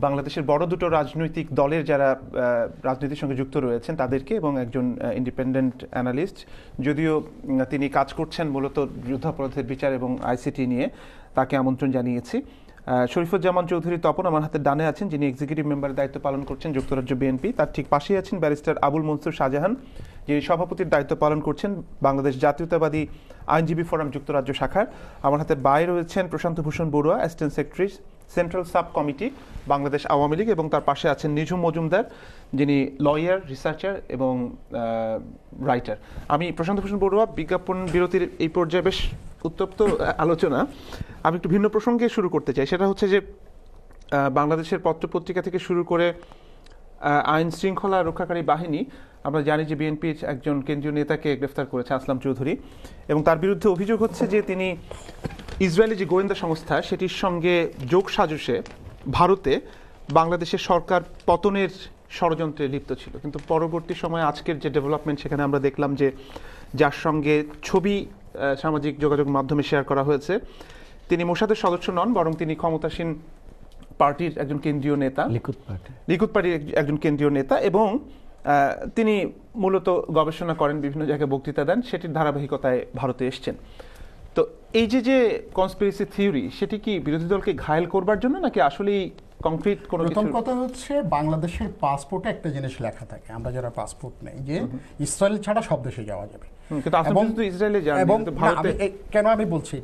বাংলাদেশের বড় দুটো রাজনৈতিক দলের যারা রাজনীতির সঙ্গে যুক্ত রয়েছেন তাদেরকে এবং একজন ইন্ডিপেন্ডেন্ট অ্যানালিস্ট, যদিও তিনি কাজ করছেন মূলত যুদ্ধাপরাধের বিচার এবং আইসিটি নিয়ে, তাকে আমন্ত্রণ জানিয়েছি। শরীফুজ্জামান চৌধুরী তপন আমার হাতের ডানে আছেন, যিনি এক্সিকিউটিভ মেম্বারের দায়িত্ব পালন করছেন যুক্তরাজ্য বিএনপি। তার ঠিক পাশেই আছেন ব্যারিস্টার আবুল মনসুর শাহজাহান, যিনি সভাপতির দায়িত্ব পালন করছেন বাংলাদেশ জাতীয়তাবাদী আইনজীবী ফোরাম যুক্তরাজ্য শাখার। আমার হাতের বাইরে রয়েছেন Prashanta Bhushan Barua, assistant secretary central sub committee Bangladesh Awami League, এবং তার পাশে আছেন নিঝুম মজুমদার, যিনি লয়ার, রিসার্চার এবং রাইটার। আমি প্রশান্ত ভূষণ বড়ুয়া, বিজ্ঞাপন বিরতির এই পর্যায়ে বেশ উত্তপ্ত আলোচনা, আমি একটু ভিন্ন প্রসঙ্গে শুরু করতে চাই। সেটা হচ্ছে যে বাংলাদেশের পত্রপত্রিকা থেকে শুরু করে আইন শৃঙ্খলা রক্ষাকারী বাহিনী, আমরা জানি যে বিএনপির একজন কেন্দ্রীয় নেতাকে গ্রেফতার করেছে আসলাম চৌধুরী, এবং তার বিরুদ্ধে অভিযোগ হচ্ছে যে তিনি ইসরায়েলি যে গোয়েন্দা সংস্থা সেটির সঙ্গে যোগ সাজসে ভারতে বাংলাদেশের সরকার পতনের ষড়যন্ত্রে লিপ্ত ছিল। কিন্তু পরবর্তী সময়ে আজকের যে ডেভেলপমেন্ট, সেখানে আমরা দেখলাম যে যার সঙ্গে ছবি সামাজিক যোগাযোগ মাধ্যমে শেয়ার করা হয়েছে, তিনি মোসাদের সদস্য নন, বরং তিনি ক্ষমতাসীন পার্টির একজন কেন্দ্রীয় নেতা, লিকুদ পার্টির একজন কেন্দ্রীয় নেতা, এবং তিনি মূলত গবেষণা করেন, বিভিন্ন জায়গায় বক্তৃতা দেন, সেটির ধারাবাহিকতায় ভারতে এসছেন। তো এই যে কনস্পিরেসি থিওরি, সেটি কি বিরোধী দলকে ঘায়েল করবার জন্য, নাকি আসলেই কংক্রিট কোনো কিছু? প্রথম কথা হচ্ছে, বাংলাদেশের পাসপোর্টে একটা জিনিস লেখা থাকে, আমরা যারা পাসপোর্ট নেই, যে ইসরায়েল ছাড়া সব দেশে যাওয়া যাবে। কেন আমি বলছি,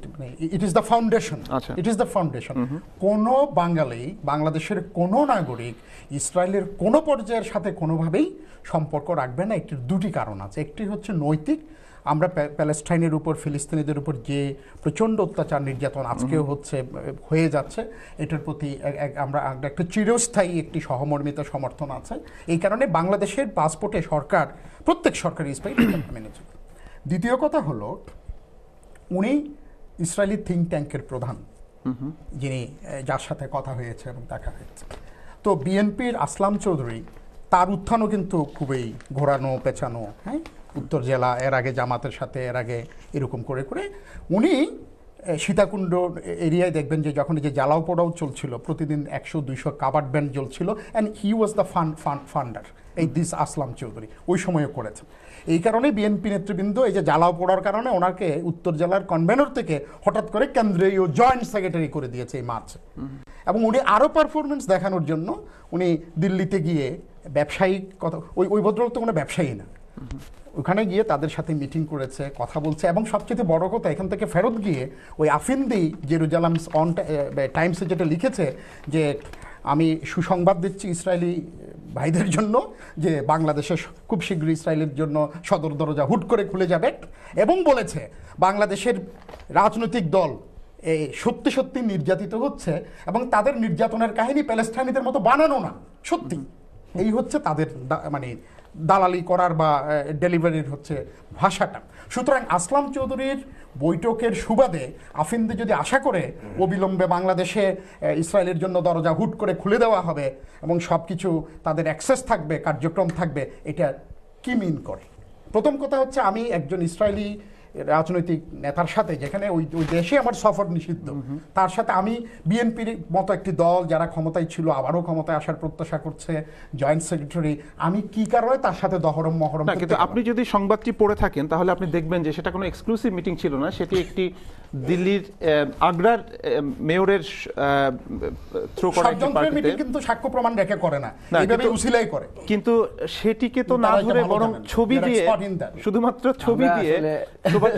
it is the foundation, it is the foundation. কোনো বাঙালি, বাংলাদেশের কোনো নাগরিক ইসরায়েলের কোনো পর্যায়ের সাথে কোনোভাবেই সম্পর্ক রাখবে না। এটির দুটি কারণ আছে। একটি হচ্ছে নৈতিক, আমরা প্যালেস্টাইনের উপর, ফিলিস্তিনিদের উপর যে প্রচণ্ড অত্যাচার নির্যাতন আজকেও হয়ে যাচ্ছে, এটার প্রতি আমরা একটা চিরস্থায়ী একটি সহমর্মিতা সমর্থন আছে। এই কারণে বাংলাদেশের পাসপোর্টে সরকার, প্রত্যেক সরকারি মেনেছে। দ্বিতীয় কথা হলো, উনি ইসরায়েলি থিঙ্ক ট্যাঙ্কের প্রধান, যিনি, যার সাথে কথা হয়েছে এবং দেখা হয়েছে। তো বিএনপির আসলাম চৌধুরী, তার উত্থানও কিন্তু খুবই ঘোরানো পেঁচানো, হ্যাঁ, উত্তর জেলা, এর আগে জামাতের সাথে, এর আগে এরকম করে করে উনি সীতাকুণ্ড এরিয়ায় দেখবেন যে যখন যে জ্বালাও পোড়াও চলছিল, প্রতিদিন 100-200 কাবার্ড ব্যান্ড জ্বলছিল, and he was the funder, এই দিস আসলাম চৌধুরী ওই সময়ও করেছেন। এই কারণে বিএনপি নেতৃবৃন্দ এই যে জ্বালাও পোড়ার কারণে ওনাকে উত্তর জেলার কনভেনর থেকে হঠাৎ করে কেন্দ্রীয় জয়েন্ট সেক্রেটারি করে দিয়েছে এই মার্চে। এবং উনি আরও পারফরমেন্স দেখানোর জন্য উনি দিল্লিতে গিয়ে ব্যবসায়িক কথা, ওই ভদ্রলোক তো কোনো ব্যবসায়ী না, ওখানে গিয়ে তাদের সাথে মিটিং করেছে, কথা বলছে, এবং সবচেয়ে বড় কথা, এখান থেকে ফেরত গিয়ে ওই আফিন্দি জেরুজালেম টাইমসে যেটা লিখেছে যে আমি সুসংবাদ দিচ্ছি ইসরায়েলি ভাইদের জন্য যে বাংলাদেশে খুব শীঘ্রই ইসরায়েলের জন্য সদর দরজা হুট করে খুলে যাবে, এবং বলেছে বাংলাদেশের রাজনৈতিক দল সত্যি সত্যি নির্যাতিত হচ্ছে, এবং তাদের নির্যাতনের কাহিনী প্যালেস্টাইনিদের মতো বানানো না, সত্যি। এই হচ্ছে তাদের মানে দালালি করার বা ডেলিভারির হচ্ছে ভাষাটা। সুতরাং আসলাম চৌধুরীর বৈঠকের সুবাদে আফিন্দি যদি আশা করে অবিলম্বে বাংলাদেশে ইসরায়েলের জন্য দরজা হুট করে খুলে দেওয়া হবে এবং সব কিছু তাদের অ্যাক্সেস থাকবে, কার্যক্রম থাকবে, এটা কি মিন করে? প্রথম কথা হচ্ছে, আমি একজন ইসরায়েলি রাজনৈতিক নেতার সাথে, যেখানে ওই দেশে আমার সফর নিষিদ্ধ, তার সাথে আমি বিএনপির মতো একটি দল যারা ক্ষমতায় ছিল, আবারও ক্ষমতায় আসার প্রত্যাশা করছে, জয়েন্ট সেক্রেটারি, আমি কি কারণে তার সাথে দহরম মহরম? কিন্তু আপনি যদি সংবাদটি পড়ে থাকেন তাহলে আপনি দেখবেন যে সেটা কোনো এক্সক্লুসিভ মিটিং ছিল না, সেটি একটি দিল্লির আগ্রার মেয়রের থ্রু করা একটি মিটিং, কিন্তু সাক্ষ্য প্রমাণ রেখে করে না, এইভাবে উসিলাই করে। কিন্তু সেটিকে তো না ধরে বরং ছবি দিয়ে, শুধুমাত্র ছবি দিয়ে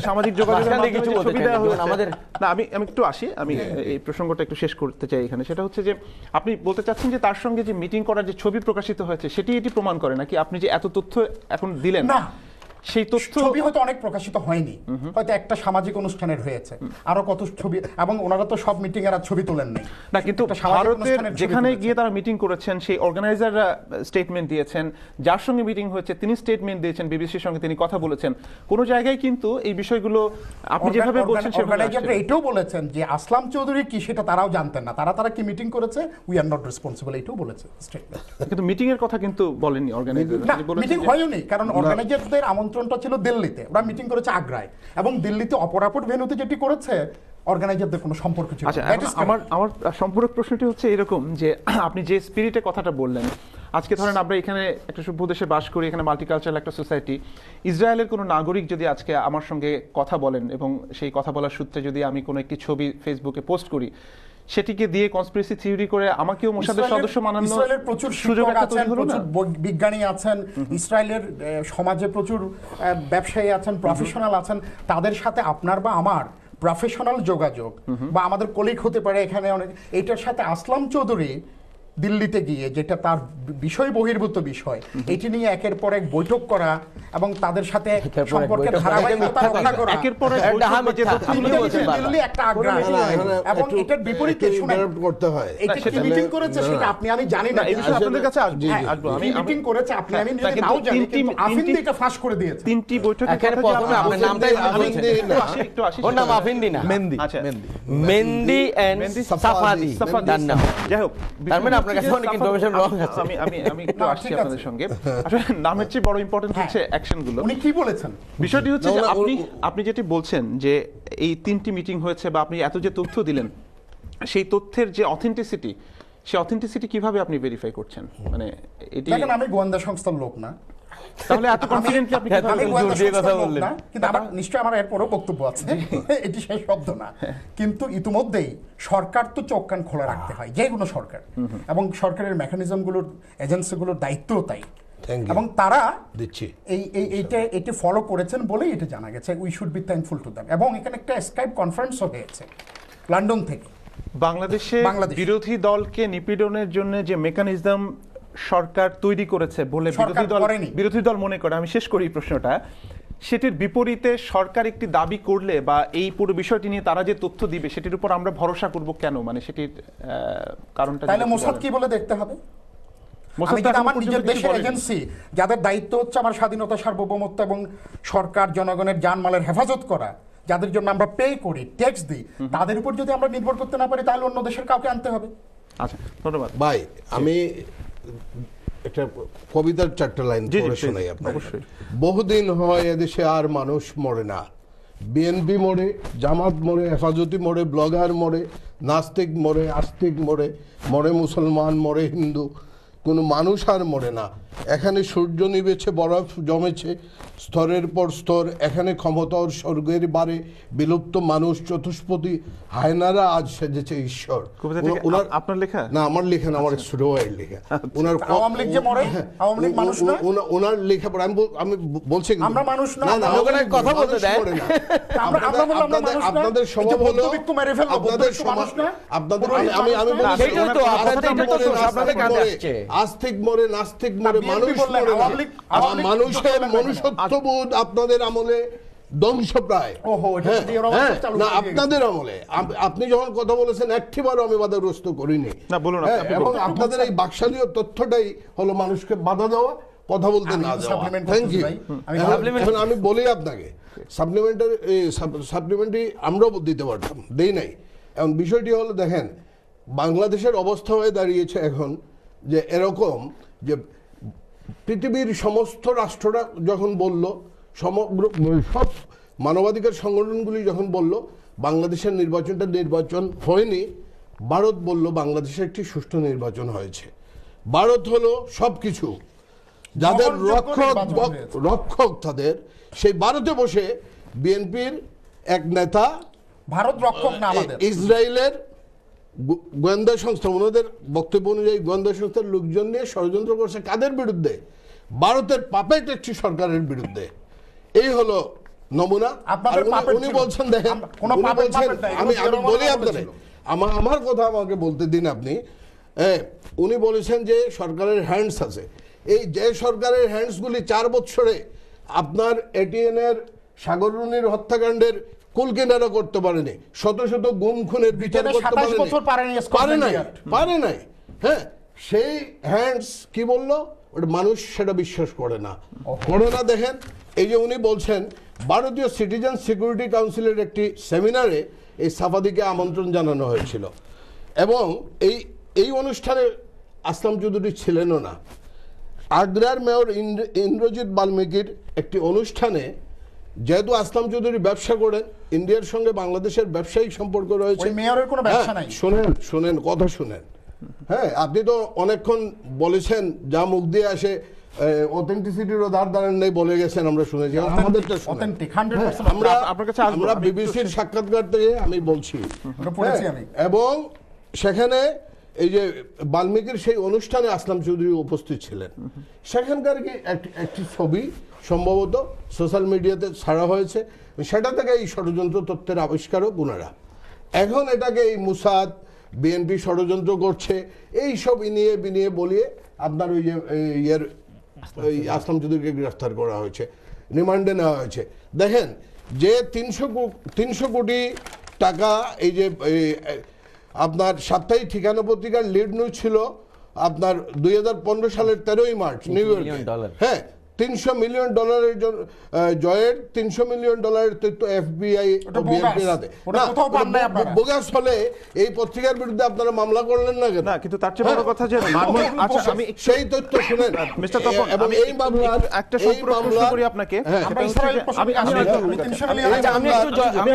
সামাজিক যোগাযোগের মাধ্যমে ছবি দেওয়া হয়েছে। না, আমি একটু আসি, আমি এই প্রসঙ্গটা একটু শেষ করতে চাই এখানে। সেটা হচ্ছে যে আপনি বলতে চাচ্ছেন যে তার সঙ্গে যে মিটিং করার যে ছবি প্রকাশিত হয়েছে সেটি এটি প্রমাণ করে নাকি আপনি যে এত তথ্য এখন দিলেন? না, সেই তথ্য ছবি হয়তো অনেক প্রকাশিত হয়নি, হয়তো একটা সামাজিক অনুষ্ঠানের হয়েছে, আরো কত ছবি, এবং ওনারা তো সব মিটিং এর ছবি তোলেন নাই না। কিন্তু ভারতের যেখানে গিয়ে তারা মিটিং করেছেন, সেই অর্গানাইজাররা স্টেটমেন্ট দিয়েছেন, যার সঙ্গে মিটিং হয়েছে তিনি স্টেটমেন্ট দিয়েছেন, বিবিসির সঙ্গে তিনি কথা বলেছেন। কোন জায়গায় কিন্তু এই বিষয়গুলো আপনি যেভাবে বলছেন, অর্গানাইজাররা এটাও বলেছেন যে আসলাম চৌধুরী কি সেটা তারাও জানতেন না, তারা কি মিটিং করেছে, উই আর নট রেসপন্সিবল, এটাও বলেছে স্টেটমেন্ট। কিন্তু মিটিং এর কথা কিন্তু বলেননি অর্গানাইজার। মিটিং হয়নি, কারণ অর্গানাইজারদের আমন্ত্রণটা ছিল দিল্লি, ওরা মিটিং করেছে আগ্রায়, এবং দিল্লিতে অপরাপর ভেন্যুতে যেটি করেছে অর্গানাইজারদের কোনো সম্পর্ক ছিল। আচ্ছা, আমার সম্পূরক প্রশ্নটি হচ্ছে এরকম যে আপনি যে স্পিরিটে কথাটা বললেন, আজকে ধরেন আমরা এখানে একটা সভ্য দেশে বাস করি, এখানে মাল্টিকালচারাল একটা সোসাইটি, ইসরায়েলের কোনো নাগরিক যদি আজকে আমার সঙ্গে কথা বলেন এবং সেই কথা বলার সূত্রে যদি আমি কোনো একটি ছবি ফেসবুকে পোস্ট করি, সেটিকে দিয়ে কনস্পিরেসি থিওরি করে আমাকেও মোসাদের সদস্য মানানোর ইসরায়েলের প্রচুর সুযোগ আছে, প্রচুর বিজ্ঞানী আছেন, ইসরায়েলের সমাজে প্রচুর ব্যবসায়ী আছেন, প্রফেশনাল আছেন, তাদের সাথে আপনার বা আমার প্রফেশনাল যোগাযোগ বা আমাদের কলিগ হতে পারে এখানে অনেক, এটার সাথে আসলাম চৌধুরী দিল্লিতে গিয়ে যেটা তার বিষয় বহির্ভূত বিষয়, এটি নিয়ে একের পর এক বৈঠক করা এবং তাদের সাথে সম্পর্কের ধারাবাহিকতা রক্ষা করা, একের পর এক দিল্লি একটা আগ্রহ এবং এটার বিপরীতে শুনে করতে হয়। এটা কি মিটিং করেছে সেটা আপনি আমি জানি না, এই বিষয়ে আপনাদের কাছে আসবো। আমি মিটিং করেছে আপনি আমি নিজে নাও জানি, কিন্তু আফিন্দি এটা ফাঁস করে দিয়েছে। তিনটি বৈঠকে এখানে প্রথমে আপনার নামটাই একটু আসি, ওর নাম আফিন্দি না, মেহেন্দি, আচ্ছা মেহেন্দি এন্ড সাফাদি তার নাম। যাই হোক, তার মানে আপনার কাছে অনেক ইনফরমেশন রং আছে। আমি একটু আসছি আপনাদের সঙ্গে। আসলে নামের চেয়ে বড় ইম্পর্টেন্ট হচ্ছে অ্যাকশনগুলো। উনি কি বলেছেন বিষয়টি হচ্ছে যে আপনি যেটি বলছেন যে এই তিনটি মিটিং হয়েছে বা আপনি এত যে তথ্য দিলেন, সেই তথ্যের যে অথেন্টিসিটি, সেই অথেন্টিসিটি কিভাবে আপনি ভেরিফাই করছেন? মানে এটি দেখেন, আমি গোয়েন্দা সংস্থার লোক না, তাহলে এত কনফিডেন্টলি আপনি জোর দিয়ে কথা বললেন, কিন্তু আমার নিশ্চয়ই আমার এরপরও বক্তব্য আছে, এটি শেষ শব্দ না। কিন্তু ইতিমধ্যেই সরকার তো চোখ কান খোলা রাখতে হয়, যে কোনো সরকার, এবং সরকারের মেকানিজমগুলোর এজেন্সিগুলোর দায়িত্বও তাই, এবং তারা এইটা ফলো করেছেন বলেই এটা জানা গেছে। We should be thankful to them. এবং এখানে একটা স্কাইপ কনফারেন্সও হয়েছে লন্ডন থেকে। বাংলাদেশে বিরোধী দলকে নিপীড়নের জন্য যে মেকানিজম সরকার তৈরি করেছে বলে বিরোধী দল মনে করে, আমি শেষ করি প্রশ্নটা, সেটির বিপরীতে সরকার একটি দাবি করলে বা এই পুরো বিষয়টি নিয়ে তারা যে তথ্য দিবে সেটির উপর আমরা ভরসা করব কেন? মানে সেটির কারণটা তাহলে মোসাদ কি বলে দেখতে হবে। আমার নিজের দেশের এজেন্সি যাদের দায়িত্ব হচ্ছে আমার স্বাধীনতা, সার্বভৌমত্ব এবং সরকার জনগণের জানমালের হেফাজত করা, যাদের জন্য আমরা পে করি, ট্যাক্স দিই, তাদের উপর যদি আমরা নির্ভর করতে না পারি তাহলে অন্য দেশের কাউকে আনতে হবে। আচ্ছা, ধন্যবাদ ভাই। আমি একটা কবিতার চারটা লাইন পড়ে শোনাই আপনাকে। বহুদিন হয় এদেশে আর মানুষ মরে না, বিএনপি মরে, জামাত মরে, হেফাজতি মরে, ব্লগার মরে, নাস্তিক মরে, আস্তিক মরে, মরে মুসলমান, মরে হিন্দু, কোনো মানুষ আর মরে না। এখানে সূর্য নিবেছে, বরফ জমেছে স্তরের পর স্তর, এখানে ক্ষমতার স্বর্গের বারে বিলুপ্ত মানুষ চতুষ্পদী হায়নারা আজ সেজেছে ঈশ্বর। আপনার লেখা না, আমার লেখা না, আমার ছোট ভাইয়ের লেখা। ওনার আওয়ামী লীগ যে মরে, আওয়ামী লীগ মানুষ না, ওনার লেখা পড়ে আমি বলছি আমরা মানুষ না, কথা বলতে দেন। আপনাদের স্বভাব হলো আস্তিক মরে, নাস্তিক মরে, মানুষ মরে না। মানুষের মনুষ্যত্ববোধ আপনাদের আমলে ধ্বংসপ্রায়। না, আপনাদের আমলে। আপনি যখন কথা বলেছেন একটিবারও আমি বাধাগ্রস্ত করিনি, এবং আপনাদের এই বাকশালীয় তথ্যটাই হলো মানুষকে বাধা দেওয়া, কথা বলতে না দেওয়া। Thank you. এখন আমি বলি আপনাকে, সাপ্লিমেন্টারি আমরাও দিতে পারতাম, দেই নাই। এখন বিষয়টি হলো, দেখেন বাংলাদেশের অবস্থা হয়ে দাঁড়িয়েছে এখন যে এরকম যে পৃথিবীর সমস্ত রাষ্ট্ররা যখন বলল, সমগ্র সব মানবাধিকার সংগঠনগুলি যখন বলল বাংলাদেশের নির্বাচন হয়নি, ভারত বলল বাংলাদেশে একটি সুষ্ঠু নির্বাচন হয়েছে। ভারত হলো সবকিছু, যাদের রক্ষক তাদের, সেই ভারতে বসে বিএনপির এক নেতা, ভারত রক্ষক না আমাদের, ইসরায়েলের গোয়েন্দা সংস্থা, ওনাদের বক্তব্য অনুযায়ী গোয়েন্দা সংস্থার লোকজন নিয়ে ষড়যন্ত্র করছে কাদের বিরুদ্ধে? ভারতের পাপেট একটি সরকারের বিরুদ্ধে। এই হলো নমুনা। উনি বলছেন, দেখেন আমি বলি আপনাদের, আমার কথা আমাকে বলতে দিন আপনি। উনি বলেছেন যে সরকারের হ্যান্ডস আছে। এই যে সরকারের হ্যান্ডসগুলি 4 বছরে আপনার এটিএন এর সাগররুনির হত্যাকাণ্ডের কুল কিনারা করতে পারেনি, শত শত গুম খুনের বিচার করতে পারে নাই। হ্যাঁ, সেই হ্যান্ডস কি বললো? ওটা মানুষ সেটা বিশ্বাস করে না। দেখেন, এই যে উনি বলছেন ভারতীয় সিটিজেন সিকিউরিটি কাউন্সিলের একটি সেমিনারে এই সাফাদিকে আমন্ত্রণ জানানো হয়েছিল, এবং এই অনুষ্ঠানে আসলাম চৌধুরী ছিলেনও না। আগ্রার মেয়র ইন্দ্রজিৎ বাল্মীকির একটি অনুষ্ঠানে যেহেতু আসলাম চৌধুরী ব্যবসা করেন, ইন্ডিয়ার সঙ্গে বাংলাদেশের ব্যবসায়িক সম্পর্ক রয়েছে। মেয়রের কোনো ব্যবসা নাই। শুনেন কথা শুনেন। হ্যাঁ, আপনি তো অনেকক্ষণ বলেছেন যা মুখ দিয়ে আসে অথেন্টিসিটির ধার নেই বলে গেছেন, আমরা শুনেছি। আমাদেরটা আমরা বিবিসির সাক্ষাৎকার থেকে আমি বলছি, এবং সেখানে এই যে বাল্মীকির সেই অনুষ্ঠানে আসলাম চৌধুরী উপস্থিত ছিলেন, সেখানকার কি একটি ছবি সম্ভবত সোশ্যাল মিডিয়াতে ছাড়া হয়েছে, সেটা থেকে এই ষড়যন্ত্র তথ্যের আবিষ্কারক ওনারা। এখন এটাকে এই মুসাদ বিএনপি ষড়যন্ত্র করছে এইসব বিনিয়ে বলিয়ে আপনার ওই যে আসলাম চৌধুরীকে গ্রেফতার করা হয়েছে, রিমান্ডে নেওয়া হয়েছে। দেখেন যে 300 কোটি টাকা এই যে আপনার সাপ্তাহিক ঠিকানা পত্রিকার লিড নিউজ ছিল আপনার 2015 সালের 13ই মার্চ নিউ ইয়র্কে। হ্যাঁ, $300 মিলিয়ন জয়ের $300 মিলিয়ন তথ্য এফবিআই বিএনপির হাতে। বোগাস হলে এই পত্রিকার বিরুদ্ধে আপনারা মামলা করলেন না কেন? কিন্তু তার চেয়ে বড় কথা যে সেই তথ্য শুনেন মিস্টার তপন, এবং এই মামলার একটা প্রশ্ন করি আপনাকে। আমি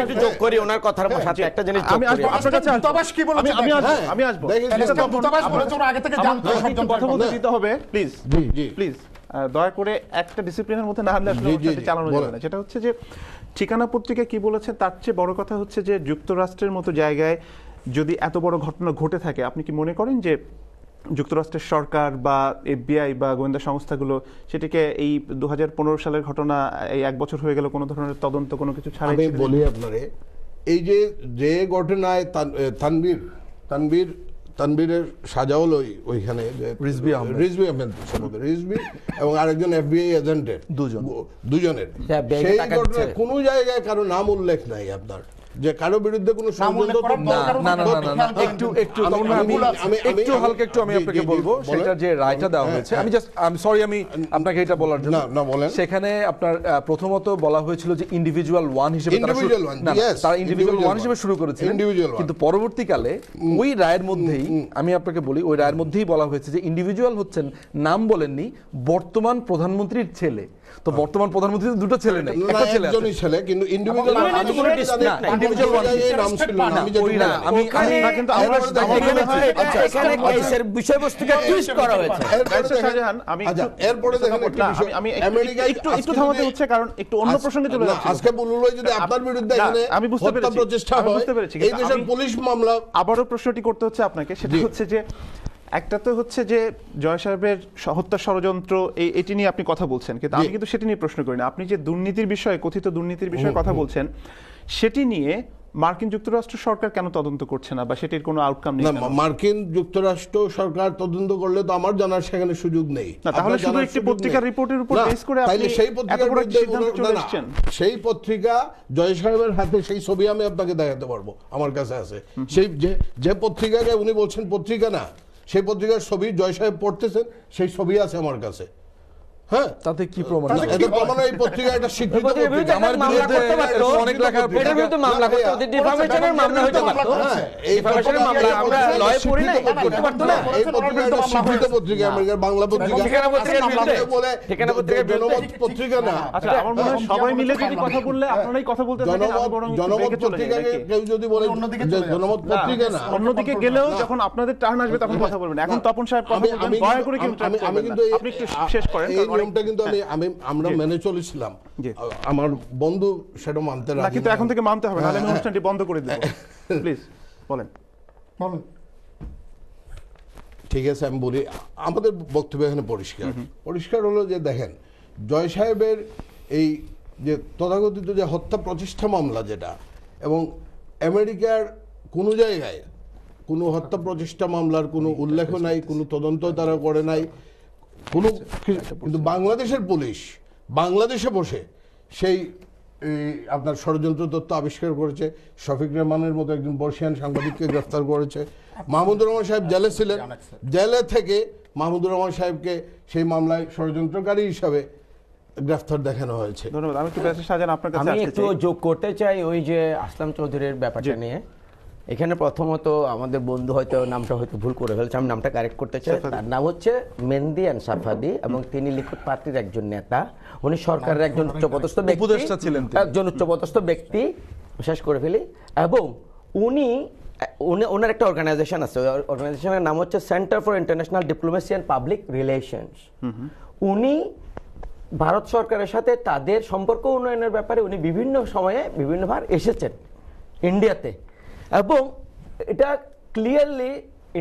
একটু যোগ করি ওনার কথার সাথে একটা জিনিস। আমি আপনার কাছে আমি আসবো। কথা বলতে দিতে হবে প্লিজ, প্লিজ দয়া করে একটা ডিসিপ্লিনের মধ্যে না হলে আসলে চালানো যাবে না। যেটা হচ্ছে যে ঠিকানা পত্রিকা কি বলেছে, তার চেয়ে বড় কথা হচ্ছে যে যুক্তরাষ্ট্রের মতো জায়গায় যদি এত বড় ঘটনা ঘটে থাকে, আপনি কি মনে করেন যে যুক্তরাষ্ট্রের সরকার বা এফবিআই বা গোয়েন্দা সংস্থাগুলো সেটিকে এই 2015 সালের ঘটনা এই 1 বছর হয়ে গেল কোনো ধরনের তদন্ত কোনো কিছু ছাড়াই? আমি বলি আপনারে, এই যে ঘটনায় তানবীরের সাজাওল ওইখানে রিজভি এবং আরেকজন এফবিআই এজেন্টের দুজনের সেই ঘটনায় কোনো জায়গায় কারো নাম উল্লেখ নাই আপনার, যে কারো বিরুদ্ধে কোনো আমি আপনাকে বলবো সেটা যে রায়টা দেওয়া হয়েছে, আমি আপনাকে এটা বলার জন্য সেখানে আপনার প্রথমত বলা হয়েছিল যে ইন্ডিভিজুয়াল ওয়ান হিসেবে তারা ইন্ডিভিজুয়াল ওয়ান হিসেবে শুরু করেছিলেন, কিন্তু পরবর্তীকালে ওই রায়ের মধ্যেই আমি আপনাকে বলি ওই রায়ের মধ্যেই বলা হয়েছে যে ইন্ডিভিজুয়াল হচ্ছেন, নাম বলেননি, বর্তমান প্রধানমন্ত্রীর ছেলে। তো বর্তমান প্রধানমন্ত্রীর দুটো ছেলে নেই, একটা ছেলে আছে, ছেলে কিন্তু ইন্ডিভিজুয়াল নাম ছিল না। আমি কিন্তু এখানে কেসের বিষয়বস্তুকে টুইস্ট করা হয়েছে। এরপরে দেখেন আমি একটু থামাতে হচ্ছে কারণ একটু অন্য প্রসঙ্গে চলে যাচ্ছে। আজকে বললো যদি আপনার বিরুদ্ধে এখানে আমি বুঝতে পেরেছি এই দেশের পুলিশ মামলা, আবারও প্রশ্নটি করতে হচ্ছে আপনাকে, সেটা হচ্ছে যে একটা তো হচ্ছে যে জয় সাহেবের হত্যা ষড়যন্ত্র এটি নিয়ে আপনি কথা বলছেন, কিন্তু আমি কিন্তু সেটি নিয়ে প্রশ্ন করি না। আপনি যে দুর্নীতির বিষয়ে, কথিত দুর্নীতির বিষয়ে কথা বলছেন, সেটি নিয়ে মার্কিন যুক্তরাষ্ট্র সরকার কেন তদন্ত করছে না বা সেটির কোনো আউটকাম নেই? মার্কিন যুক্তরাষ্ট্র সরকার তদন্ত করলে তো আমার জানার সেখানে সুযোগ নেই। তাহলে শুধু একটি পত্রিকার রিপোর্টের উপর বেস করে আপনি সেই পত্রিকা, সেই পত্রিকা জয় সাহেবের হাতে সেই ছবি আমি আপনাকে দেখাতে পারবো, আমার কাছে আছে। সেই যে পত্রিকাকে উনি বলছেন পত্রিকা না, সেই পত্রিকার ছবি জয় সাহেব পড়তেছেন, সেই ছবি আছে আমার কাছে। হ্যাঁ, তাতে কি প্রমাণ? এতে প্রমাণ এই পত্রিকা একটা স্বীকৃত পত্রিকা। আমার বিরুদ্ধে অনেক লেখা, এটার বিরুদ্ধে মামলা করতে হতো, ডিফামেশনের মামলা হইতে পারতো। এই ডিফামেশনের মামলা আমরা লয়ে পড়ি না, করতে পারতো না। এই পত্রিকা একটা স্বীকৃত পত্রিকা, আমেরিকার বাংলা পত্রিকা। ঠিকানা পত্রিকার বিরুদ্ধে বলে ঠিকানা পত্রিকার জনমত পত্রিকা না। আচ্ছা, আমার মনে হয় সবাই মিলে যদি কথা বললে আপনারাই কথা বলতে থাকেন, আমি বরং জনমত পত্রিকাকে কেউ যদি বলে জনমত পত্রিকা না, অন্যদিকে গেলেও যখন আপনাদের টার্ন আসবে তখন কথা বলবেন। এখন তপন সাহেব কথা বলবেন, দয়া করে কেউ ট্র্যাপ করবেন না। আপনি একটু শেষ করেন। নিয়মটা কিন্তু আমরা মেনে চলেছিলাম, আমার বন্ধু সেটা মানতে রাজি না, কিন্তু এখন থেকে মানতে হবে, নাহলে আমি অনুষ্ঠানটি বন্ধ করে দেব। প্লিজ বলেন। ঠিক আছে, আমি বলি, আমাদের বক্তব্য এখানে পরিষ্কার হলো যে দেখেন, জয় সাহেবের এই যে তথাকথিত যে হত্যা প্রচেষ্টা মামলা যেটা, এবং আমেরিকার কোনো জায়গায় কোনো হত্যা প্রচেষ্টা মামলার কোনো উল্লেখ নাই, কোনো তদন্ত তারা করে নাই, কিন্তু বাংলাদেশের পুলিশ বাংলাদেশে বসে সেই আপনার ষড়যন্ত্র তথ্য আবিষ্কার করেছে, শফিক রেহমানের মতো একজন বর্ষিয়ান সাংবাদিককে গ্রেফতার করেছে। মাহমুদুর রহমান সাহেব জেলে ছিলেন, জেলে থেকে মাহমুদুর রহমান সাহেবকে সেই মামলায় ষড়যন্ত্রকারী হিসাবে গ্রেফতার দেখানো হয়েছে। ধন্যবাদ। আমি একটু ব্যারিস্টার শাহজাহান আপনার কাছে একটু যোগ করতে চাই ওই যে আসলাম চৌধুরীর ব্যাপারটা নিয়ে। এখানে প্রথমত আমাদের বন্ধু হয়তো নামটা হয়তো ভুল করে ফেলছে, আমি নামটা কারেক্ট করতে চাই। তার নাম হচ্ছে মেহেদী এন্ড সাফাদি এবং তিনি লিকুদ পার্টির একজন নেতা। উনি সরকারের একজন উচ্চপদস্থ উপদেষ্টা ছিলেন, একজন উচ্চপদস্থ ব্যক্তি, শেষ করে ফেলি। এবং ওনার একটা অর্গানাইজেশন আছে, অর্গানাইজেশনের নাম হচ্ছে centre for international diplomacy and public relations. উনি ভারত সরকারের সাথে তাদের সম্পর্ক উন্নয়নের ব্যাপারে উনি বিভিন্ন সময়ে বিভিন্নবার এসেছেন ইন্ডিয়াতে, এবং এটা ক্লিয়ারলি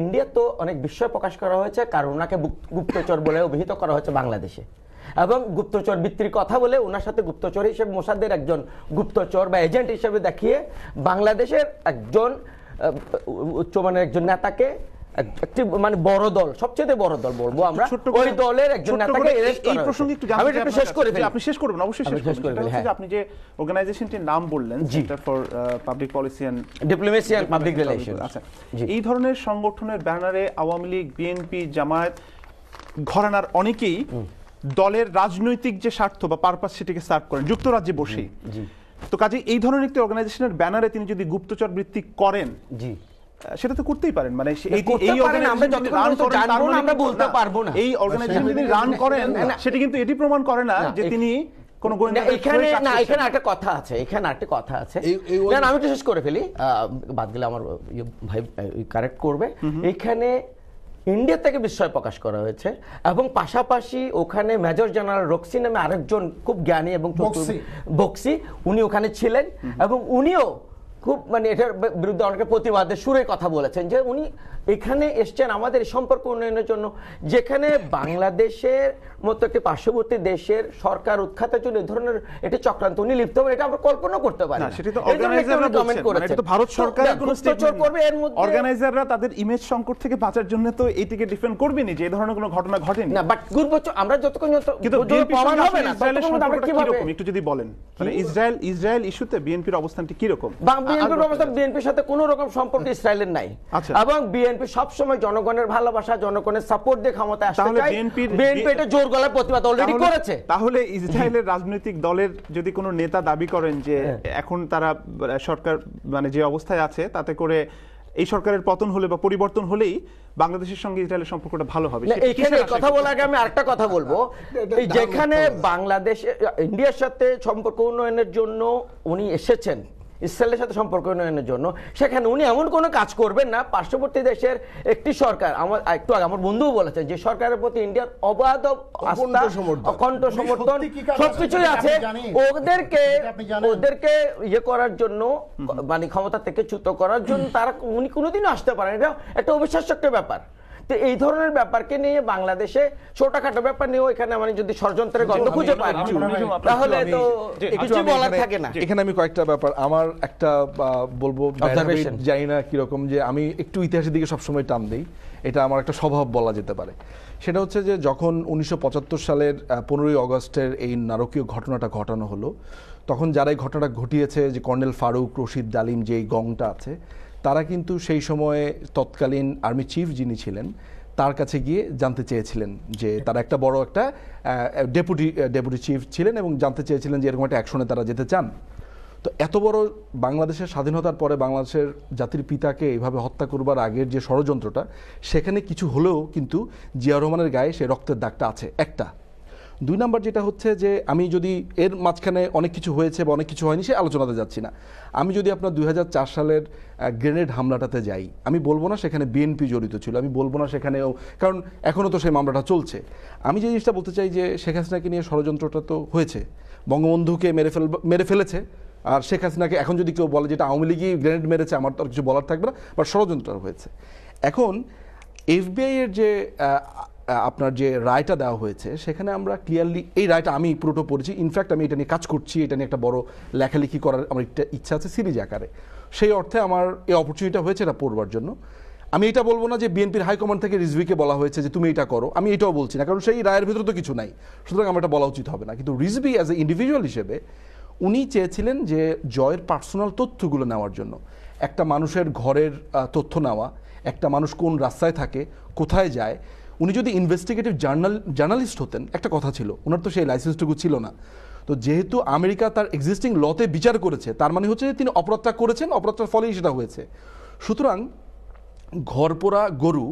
ইন্ডিয়া তো অনেক বিস্ময় প্রকাশ করা হয়েছে, কারণ ওনাকে গুপ্তচর বলে অভিহিত করা হচ্ছে বাংলাদেশে, এবং গুপ্তচর বৃত্তির কথা বলে ওনার সাথে গুপ্তচর হিসেবে মোসাদের একজন গুপ্তচর বা এজেন্ট হিসেবে দেখিয়ে বাংলাদেশের একজন উচ্চমানের একজন নেতাকে, একটি মানে বড় দল, সবচেয়ে বড় দল বলবো আমরা, ওই দলের একজন নেতাকে অ্যারেস্ট করা। এই প্রসঙ্গে একটু জানতে চাই, আমি শেষ করে ফেলি। আপনি শেষ করবেন, অবশ্যই শেষ করবেন। আপনি যে অর্গানাইজেশনটির নাম বললেন, centre for public policy and diplomacy and public relations, আচ্ছা, এই ধরনের সংগঠনের ব্যানারে আওয়ামী লীগ, বিএনপি, জামায়াত ঘরানার অনেকেই দলের রাজনৈতিক যে স্বার্থ বা পারপাস সেটাকে সার্ভ করেন যুক্তরাজ্যে বসেই। তো কাজে এই ধরনের একটি অর্গানাইজেশনের ব্যানারে তিনি যদি গুপ্তচর বৃত্তি করেন, সেটা তো করতেই পারেন, মানে এই অর্গানাইজেশন যদি রান করেন সেটা কিন্তু এটি প্রমাণ করে না যে তিনি কোন গোয়েন্দা। এখানে একটা কথা আছে, এখানে একটা কথা আছে, আমি একটু শেষ করে ফেলি, বাদ গেলে আমার ভাই কারেক্ট করবে। এখানে ইন্ডিয়া থেকে বিস্ময় প্রকাশ করা হয়েছে, এবং পাশাপাশি ওখানে মেজর জেনারেল রক্সি নামে আরেকজন খুব জ্ঞানী এবং বক্সি, উনি ওখানে ছিলেন, এবং উনিও খুব মানে এটার বিরুদ্ধে অনেক প্রতিবাদের সুরে কথা বলেছেন যে উনি এখানে এসছেন আমাদের সম্পর্ক উন্নয়নের জন্য, যেখানে বাংলাদেশের মতো একটি পার্শ্ববর্তী দেশের সরকার উৎখাতের জন্য এই ধরনের একটি চক্রান্ত উনি লিপ্ত হবেন, এটা আমরা কল্পনা করতে পারি না। সেটা তো অর্গানাইজাররা বলছেন, মানে এটা তো ভারত সরকারের কোনো স্টেটমেন্ট করবে, এর মধ্যে অর্গানাইজাররা তাদের ইমেজ সংকট থেকে বাঁচার জন্য তো এইটিকে ডিফেন্ড করবেনি যে এই ধরনের কোনো ঘটনা ঘটেনি না। বাট গুরুত্ব আমরা যতক্ষণ প্রমাণ হবে না ততক্ষণ আমরা কিভাবে, একটু যদি বলেন, মানে ইসরায়েল ইস্যুতে বিএনপির অবস্থানটি কি রকম? বিএনপির অবস্থান, বিএনপির সাথে কোনো রকম সম্পর্ক ইসরায়েলের নাই, এবং বিএনপি সবসময় জনগণের ভালোবাসা, জনগণের সাপোর্ট দিয়ে ক্ষমতায় আসতে চায়। বিএনপি এটা জোর গলায় প্রতিবাদ অলরেডি করেছে। তাহলে ইসরায়েলের রাজনৈতিক দলের যদি কোনো নেতা দাবি করেন যে এখন তারা সরকার মানে যে অবস্থায় আছে তাতে করে এই সরকারের পতন হলে বা পরিবর্তন হলেই বাংলাদেশের সঙ্গে ইসরায়েলের সম্পর্কটা ভালো হবে, এখানে কথা বলার আগে আমি আরেকটা কথা বলবো, যেখানে বাংলাদেশ ইন্ডিয়ার সাথে সম্পর্ক উন্নয়নের জন্য উনি এসেছেন, ইসরায়েলের সাথে সম্পর্ক উন্নয়নের জন্য, সেখানে উনি এমন কোনো কাজ করবেন না পার্শ্ববর্তী দেশের একটি সরকার, আমার একটু আগে আমার বন্ধুও বলেছেন যে সরকারের প্রতি ইন্ডিয়ার অবাধ আস্থা, অখণ্ড সমর্থন সবকিছুই আছে, ওদেরকে ইয়ে করার জন্য, মানে ক্ষমতা থেকে চ্যুত করার জন্য তারা উনি কোনোদিনও আসতে পারেন, এটা একটা অবিশ্বাস্য একটা ব্যাপার। তো এই ধরনের ব্যাপারকে নিয়ে বাংলাদেশে ছোটখাটো ব্যাপার নিয়েও এখানে মানে যদি ষড়যন্ত্রের গন্ধ খুঁজে পাই তাহলে তো কিছু বলার থাকে না। এখানে আমি কয়েকটা ব্যাপার, আমার একটা বলবো জানি না কিরকম, যে আমি একটু ইতিহাসের দিকে সবসময় টান দিই, এটা আমার একটা স্বভাব বলা যেতে পারে। সেটা হচ্ছে যে যখন 1975 সালের 15ই অগস্টের এই নারকীয় ঘটনাটা ঘটানো হলো, তখন যারা এই ঘটনাটা ঘটিয়েছে, যে কর্নেল ফারুক, রশিদ ডালিম, যে এই গংটা আছে, তারা কিন্তু সেই সময়ে তৎকালীন আর্মি চিফ যিনি ছিলেন তার কাছে গিয়ে জানতে চেয়েছিলেন যে তারা একটা বড় একটা ডেপুটি চিফ ছিলেন এবং জানতে চেয়েছিলেন যে এরকম একটা অ্যাকশনে তারা যেতে চান। তো এত বড় বাংলাদেশের স্বাধীনতার পরে বাংলাদেশের জাতির পিতাকে এইভাবে হত্যা করবার আগের যে ষড়যন্ত্রটা, সেখানে কিছু হলেও কিন্তু জিয়া রহমানের গায়ে সেই রক্তের দাগটা আছে একটা। 2 নাম্বার যেটা হচ্ছে যে আমি যদি এর মাঝখানে অনেক কিছু হয়েছে বা অনেক কিছু হয়নি সে আলোচনাতে যাচ্ছি না, আমি যদি আপনার 2004 সালের গ্রেনেড হামলাটাতে যাই, আমি বলবো না সেখানে বিএনপি জড়িত ছিল, আমি বলবো না সেখানেও, কারণ এখনও তো সেই মামলাটা চলছে। আমি যে জিনিসটা বলতে চাই যে শেখ হাসিনাকে নিয়ে ষড়যন্ত্রটা তো হয়েছে, বঙ্গবন্ধুকে মেরে ফেলেছে, আর শেখ হাসিনাকে এখন যদি কেউ বলে যেটা আওয়ামী লীগই গ্রেনেড মেরেছে, আমার তো আর কিছু বলার থাকবে না, বাট ষড়যন্ত্র হয়েছে। এখন এফবিআই এর যে আপনার যে রায়টা দেওয়া হয়েছে, সেখানে আমরা ক্লিয়ারলি, এই রায়টা আমি পুরোটা পড়েছি, ইনফ্যাক্ট আমি এটা নিয়ে কাজ করছি, এটা নিয়ে একটা বড় লেখালেখি করার আমার একটা ইচ্ছা আছে সিরিজ আকারে, সেই অর্থে আমার এই অপরচুনিটিটা হয়েছে এটা পড়বার জন্য। আমি এটা বলবো না যে বিএনপির হাইকমান্ড থেকে রিজভিকে বলা হয়েছে যে তুমি এটা করো, আমি এটাও বলছি না, কারণ সেই রায়ের ভিতরে তো কিছু নাই, সুতরাং আমার এটা বলা উচিত হবে না। কিন্তু রিজভি অ্যাজ এ ইন্ডিভিজুয়াল হিসেবে উনি চেয়েছিলেন যে জয়ের পার্সোনাল তথ্যগুলো নেওয়ার জন্য, একটা মানুষের ঘরের তথ্য নেওয়া, একটা মানুষ কোন রাস্তায় থাকে, কোথায় যায়। উনি যদি ইনভেস্টিগেটিভ জার্নালিস্ট হতেন, একটা কথা ছিল, ওনার তো সেই লাইসেন্সটুকু ছিল না। তো যেহেতু আমেরিকা তার এক্সিস্টিং লতে বিচার করেছে, তার মানে হচ্ছে যে তিনি অপরাধটা করেছেন, অপরাধটার ফলেই সেটা হয়েছে। সুতরাং ঘরপোড়া গরু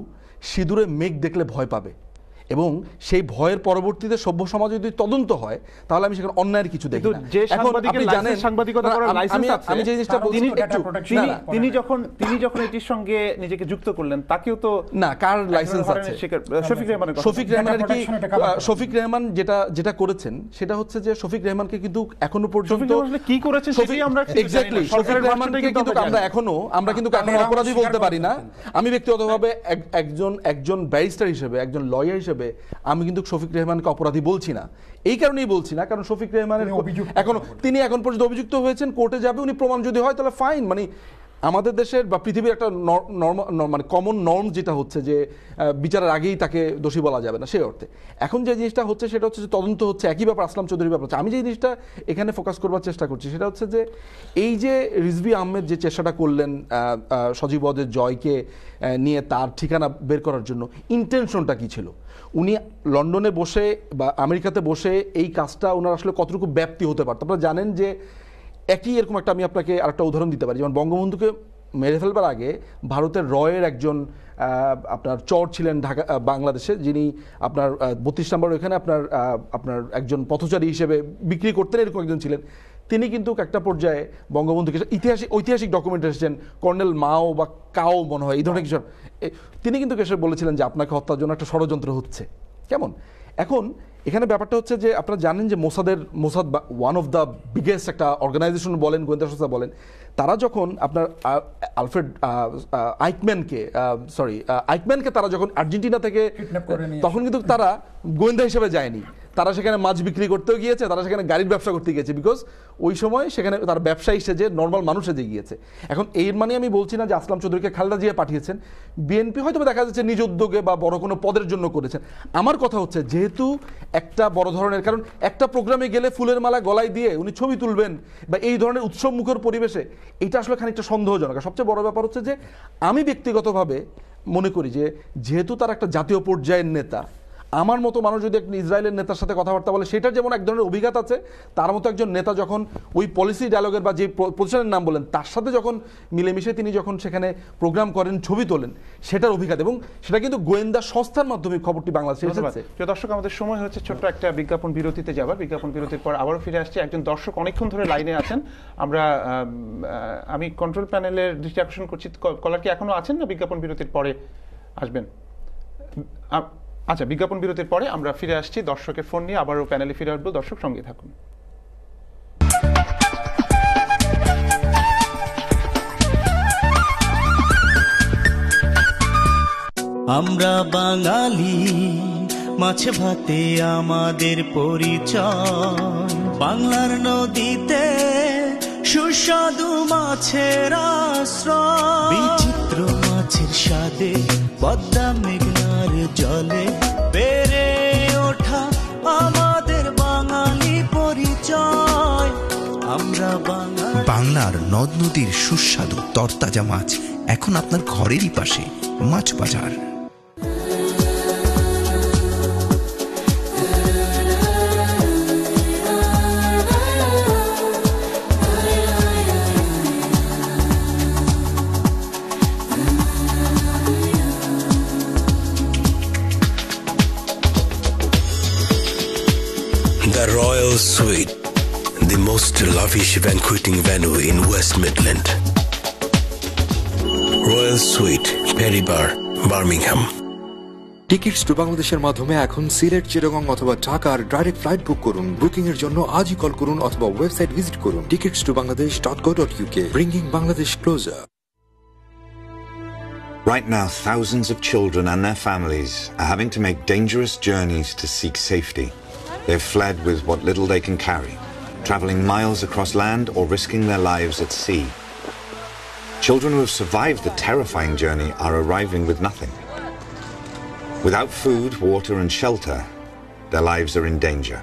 সিঁদুরে মেঘ দেখলে ভয় পাবে, এবং সেই ভয়ের পরবর্তীতে সভ্য সমাজ যদি তদন্ত হয় তাহলে আমি সেখানে অন্যায়ের কিছু দেখি না। এখন আপনি জানেন সাংবাদিকতা করার লাইসেন্স আছে, আমি যে জিনিসটা তিনি যখন এটির সঙ্গে নিজেকে যুক্ত করলেন তাকেও তো না, কার লাইসেন্স আছে? শফিক রেহমান যেটা করেছেন সেটা হচ্ছে যে শফিক রেহমানকে কিন্তু এখনো পর্যন্ত কি করেছেন সেটাই আমরা এক্স্যাক্টলি শফিক রেহমানকে কিন্তু আমরা কিন্তু এখনো অপরাধী বলতে পারি না। আমি ব্যক্তিগতভাবে একজন ব্যারিস্টার হিসেবে, একজন লয়ার হিসেবে আমি কিন্তু শফিক রেহমানকে অপরাধী বলছি না। এই কারণেই বলছি না কারণ শফিক রেহমানের তিনি এখন পর্যন্ত অভিযুক্ত হয়েছেন, কোর্টে যাবে, উনি প্রমাণ যদি হয় তাহলে ফাইন। মানে আমাদের দেশের বা পৃথিবীর একটা মানে কমন নর্ম যেটা হচ্ছে যে বিচারের আগেই তাকে দোষী বলা যাবে না, সেই অর্থে এখন যে জিনিসটা হচ্ছে সেটা হচ্ছে যে তদন্ত হচ্ছে, একই ব্যাপার আসলাম চৌধুরীর ব্যাপার হচ্ছে। আমি যে জিনিসটা এখানে ফোকাস করবার চেষ্টা করছি সেটা হচ্ছে যে এই যে রিজভী আহমেদ যে চেষ্টাটা করলেন সজীব ওয়াজেদ জয়কে নিয়ে তার ঠিকানা বের করার জন্য, ইন্টেনশনটা কি ছিল? উনি লন্ডনে বসে বা আমেরিকাতে বসে এই কাজটা ওনার আসলে কতটুকু ব্যাপ্তি হতে পারত? আপনারা জানেন যে একই এরকম একটা আমি আপনাকে আরেকটা উদাহরণ দিতে পারি। যেমন বঙ্গবন্ধুকে মেরে ফেলবার আগে ভারতের রয়ের একজন আপনার চর ছিলেন ঢাকা বাংলাদেশে, যিনি আপনার 32 নম্বর ওখানে আপনার একজন পথচারী হিসেবে বিক্রি করতেন, এরকম একজন ছিলেন। তিনি কিন্তু একটা পর্যায়ে বঙ্গবন্ধুকে ঐতিহাসিক ডকুমেন্ট এসেছেন, কর্নেল মাও বা কাও মনে হয় এই ধরনের কিছু, তিনি কিন্তু এসে বলেছিলেন যে আপনাকে হত্যার জন্য একটা ষড়যন্ত্র হচ্ছে। কেমন? এখন এখানে ব্যাপারটা হচ্ছে যে আপনারা জানেন যে Mossad one of the biggest একটা অর্গানাইজেশন বলেন, গোয়েন্দা সংস্থা বলেন, তারা যখন আপনার আলফ্রেড আইকম্যানকে তারা যখন আর্জেন্টিনা থেকে, তখন কিন্তু তারা গোয়েন্দা হিসেবে যায়নি, তারা সেখানে মাছ বিক্রি করতেও গিয়েছে, তারা সেখানে গাড়ির ব্যবসা করতে গিয়েছে, বিকজ ওই সময় সেখানে তার ব্যবসায়ী সেজে নর্মাল মানুষ সেজে গিয়েছে। এখন এর মানে আমি বলছি না যে আসলাম চৌধুরীকে খালেদা জিয়া পাঠিয়েছেন, বিএনপি হয়তো দেখা যাচ্ছে নিজ উদ্যোগে বা বড় কোনো পদের জন্য করেছেন। আমার কথা হচ্ছে যেহেতু একটা বড় ধরনের, কারণ একটা প্রোগ্রামে গেলে ফুলের মালা গলায় দিয়ে উনি ছবি তুলবেন বা এই ধরনের উৎসবমুখর পরিবেশে, এটা আসলে খানিকটা সন্দেহজনক। সবচেয়ে বড় ব্যাপার হচ্ছে যে আমি ব্যক্তিগতভাবে মনে করি যে যেহেতু তার একটা জাতীয় পর্যায়ের নেতা, আমার মতো মানুষ যদি একটা ইসরায়েলের নেতার সাথে কথাবার্তা বলে, সেটার যেমন এক ধরনের অভিজ্ঞতা আছে, তার মতো একজন নেতা যখন ওই পলিসি ডায়ালগের বা যে প্রতিষ্ঠানের নাম বলেন তার সাথে যখন মিলেমিশে তিনি যখন সেখানে প্রোগ্রাম করেন, ছবি তোলেন, সেটার অভিজ্ঞতা, এবং সেটা কিন্তু গোয়েন্দা সংস্থার মাধ্যমে খবরটি বাংলাদেশে এসেছে। দর্শক, আমাদের সময় হচ্ছে ছোট্ট একটা বিজ্ঞাপন বিরতিতে যাবার। বিজ্ঞাপন বিরতির পর আবারও ফিরে আসছে। একজন দর্শক অনেকক্ষণ ধরে লাইনে আছেন, আমি কন্ট্রোল প্যানেলের দৃষ্টি আকর্ষণ করছি, কলার কি এখনো আছেন না বিজ্ঞাপন বিরতির পরে আসবেন? আচ্ছা, বিজ্ঞাপন বিরতির পরে আমরা ফিরে আসছি দর্শকের ফোন নিয়ে, আবারও প্যানেলে ফিরে আসবো। দর্শক সঙ্গে থাকুন। আমরা বাঙালি, মাছ ভাতে আমাদের পরিচয়, বাংলার নদীতে সুস্বাদু মাছের আশ্রয়, বিচিত্র মাছের স্বাদে পদ্মা মেঘনার জলে বেড়ে ওঠা আমাদের বাঙালি পরিচয়। আমরা বাংলার নদ নদীর সুস্বাদু তরতাজা মাছ এখন আপনার ঘরেরই পাশে, মাছ বাজার। The Royal Suite, the most lavish banqueting venue in West Midland. Royal Suite, Perry Bar, Birmingham. Tickets to বাংলাদেশের মাধ্যমে এখন সিলেট, চিটাগং অথবা ঢাকার ডাইরেক্ট ফ্লাইট বুক করুন। বুকিং এর জন্য আজই কল করুন অথবা ওয়েবসাইট ভিজিট করুন tickets2bangladesh.co.uk, bringing Bangladesh closer. Right now, thousands of children and their families are having to make dangerous journeys to seek safety. They've fled with what little they can carry, traveling miles across land or risking their lives at sea. Children who have survived the terrifying journey are arriving with nothing. Without food, water and shelter, their lives are in danger.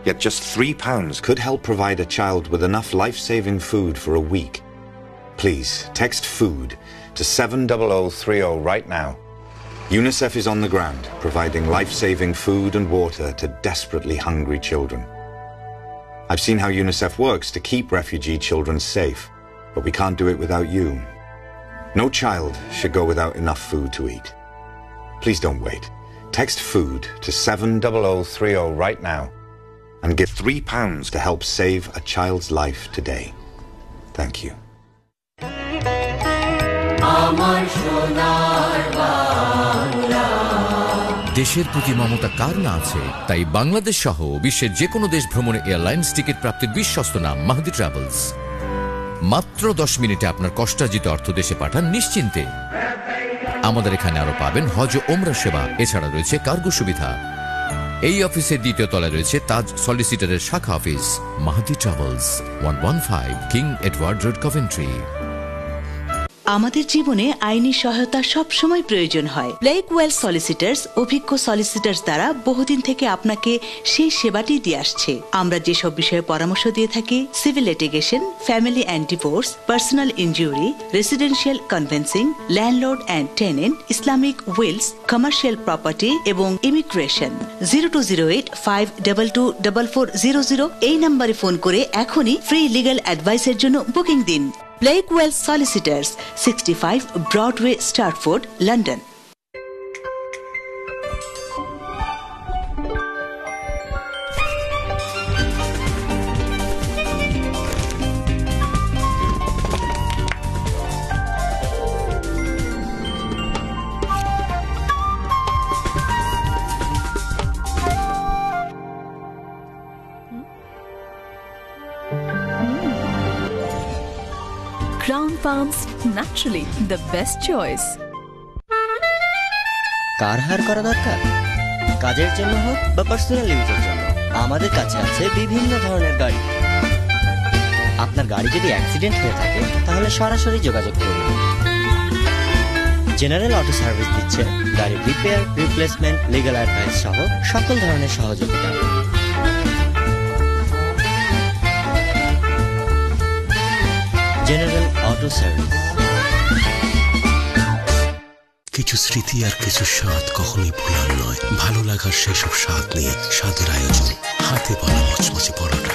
Yet just £3 could help provide a child with enough life-saving food for a week. Please, text FOOD to 70030 right now. UNICEF is on the ground, providing life-saving food and water to desperately hungry children. I've seen how UNICEF works to keep refugee children safe, but we can't do it without you. No child should go without enough food to eat. Please don't wait. Text food to 70030 right now and give £3 to help save a child's life today. Thank you. দেশের প্রতি মমতা কার না আছে, তাই বাংলাদেশ সহ বিশ্বের যে কোনো দেশ ভ্রমণে এয়ারলাইন্স টিকিট প্রাপ্তির বিশ্বস্ত নাম মাহদি ট্রাভেলস। মাত্র 10 মিনিটে আপনার কষ্টার্জিত অর্থ দেশে পাঠান নিশ্চিন্তে। আমাদের এখানে আরো পাবেন হজ ও ওমরা সেবা, এছাড়া রয়েছে কার্গো সুবিধা। এই অফিসের দ্বিতীয় তলায় রয়েছে তাজ সলিসিটরের শাখা office. Mahdi travels, 115 king Edward road, Coventry. আমাদের জীবনে আইনি সহায়তা সব সময় প্রয়োজন হয়। ব্লেকওয়েল সলিসিটার্স অভিজ্ঞ সলিসিটার্স দ্বারা বহুদিন থেকে আপনাকে সেই সেবাটি দিয়ে আসছে। আমরা যেসব বিষয়ে পরামর্শ দিয়ে থাকি: civil litigation, family and divorce, personal injury, residential conveyancing, landlord and tenant, Islamic wills, commercial property এবং ইমিগ্রেশন। 0208-522-4400 এই নম্বরে ফোন করে এখনই ফ্রি লিগ্যাল অ্যাডভাইসের জন্য বুকিং দিন। Blakewell Solicitors, 65 Broadway, Stratford, London. Crown Farms, naturally the best choice. কার হার করা দরকার, কাজের জন্য হোক বা পার্সোনাল ইউজের জন্য, আমাদের কাছে আছে বিভিন্ন ধরনের গাড়ি। আপনার গাড়ি যদি অ্যাক্সিডেন্ট হয়ে থাকে তাহলে সরাসরি যোগাযোগ করুন। জেনারেল অটো সার্ভিস দিচ্ছে গাড়ির রিপেয়ার, রিপ্লেসমেন্ট, লিগ্যাল অ্যাডভাইস সহ সকল ধরনের সহযোগিতা। General auto service. কিছু স্মৃতি আর কিছু স্বাদ কখনোই ভোলার নয়। ভালো লাগার সেসব স্বাদ নিয়ে স্বাদের আয়োজন, হাতে বানা মচমচে পরোটা,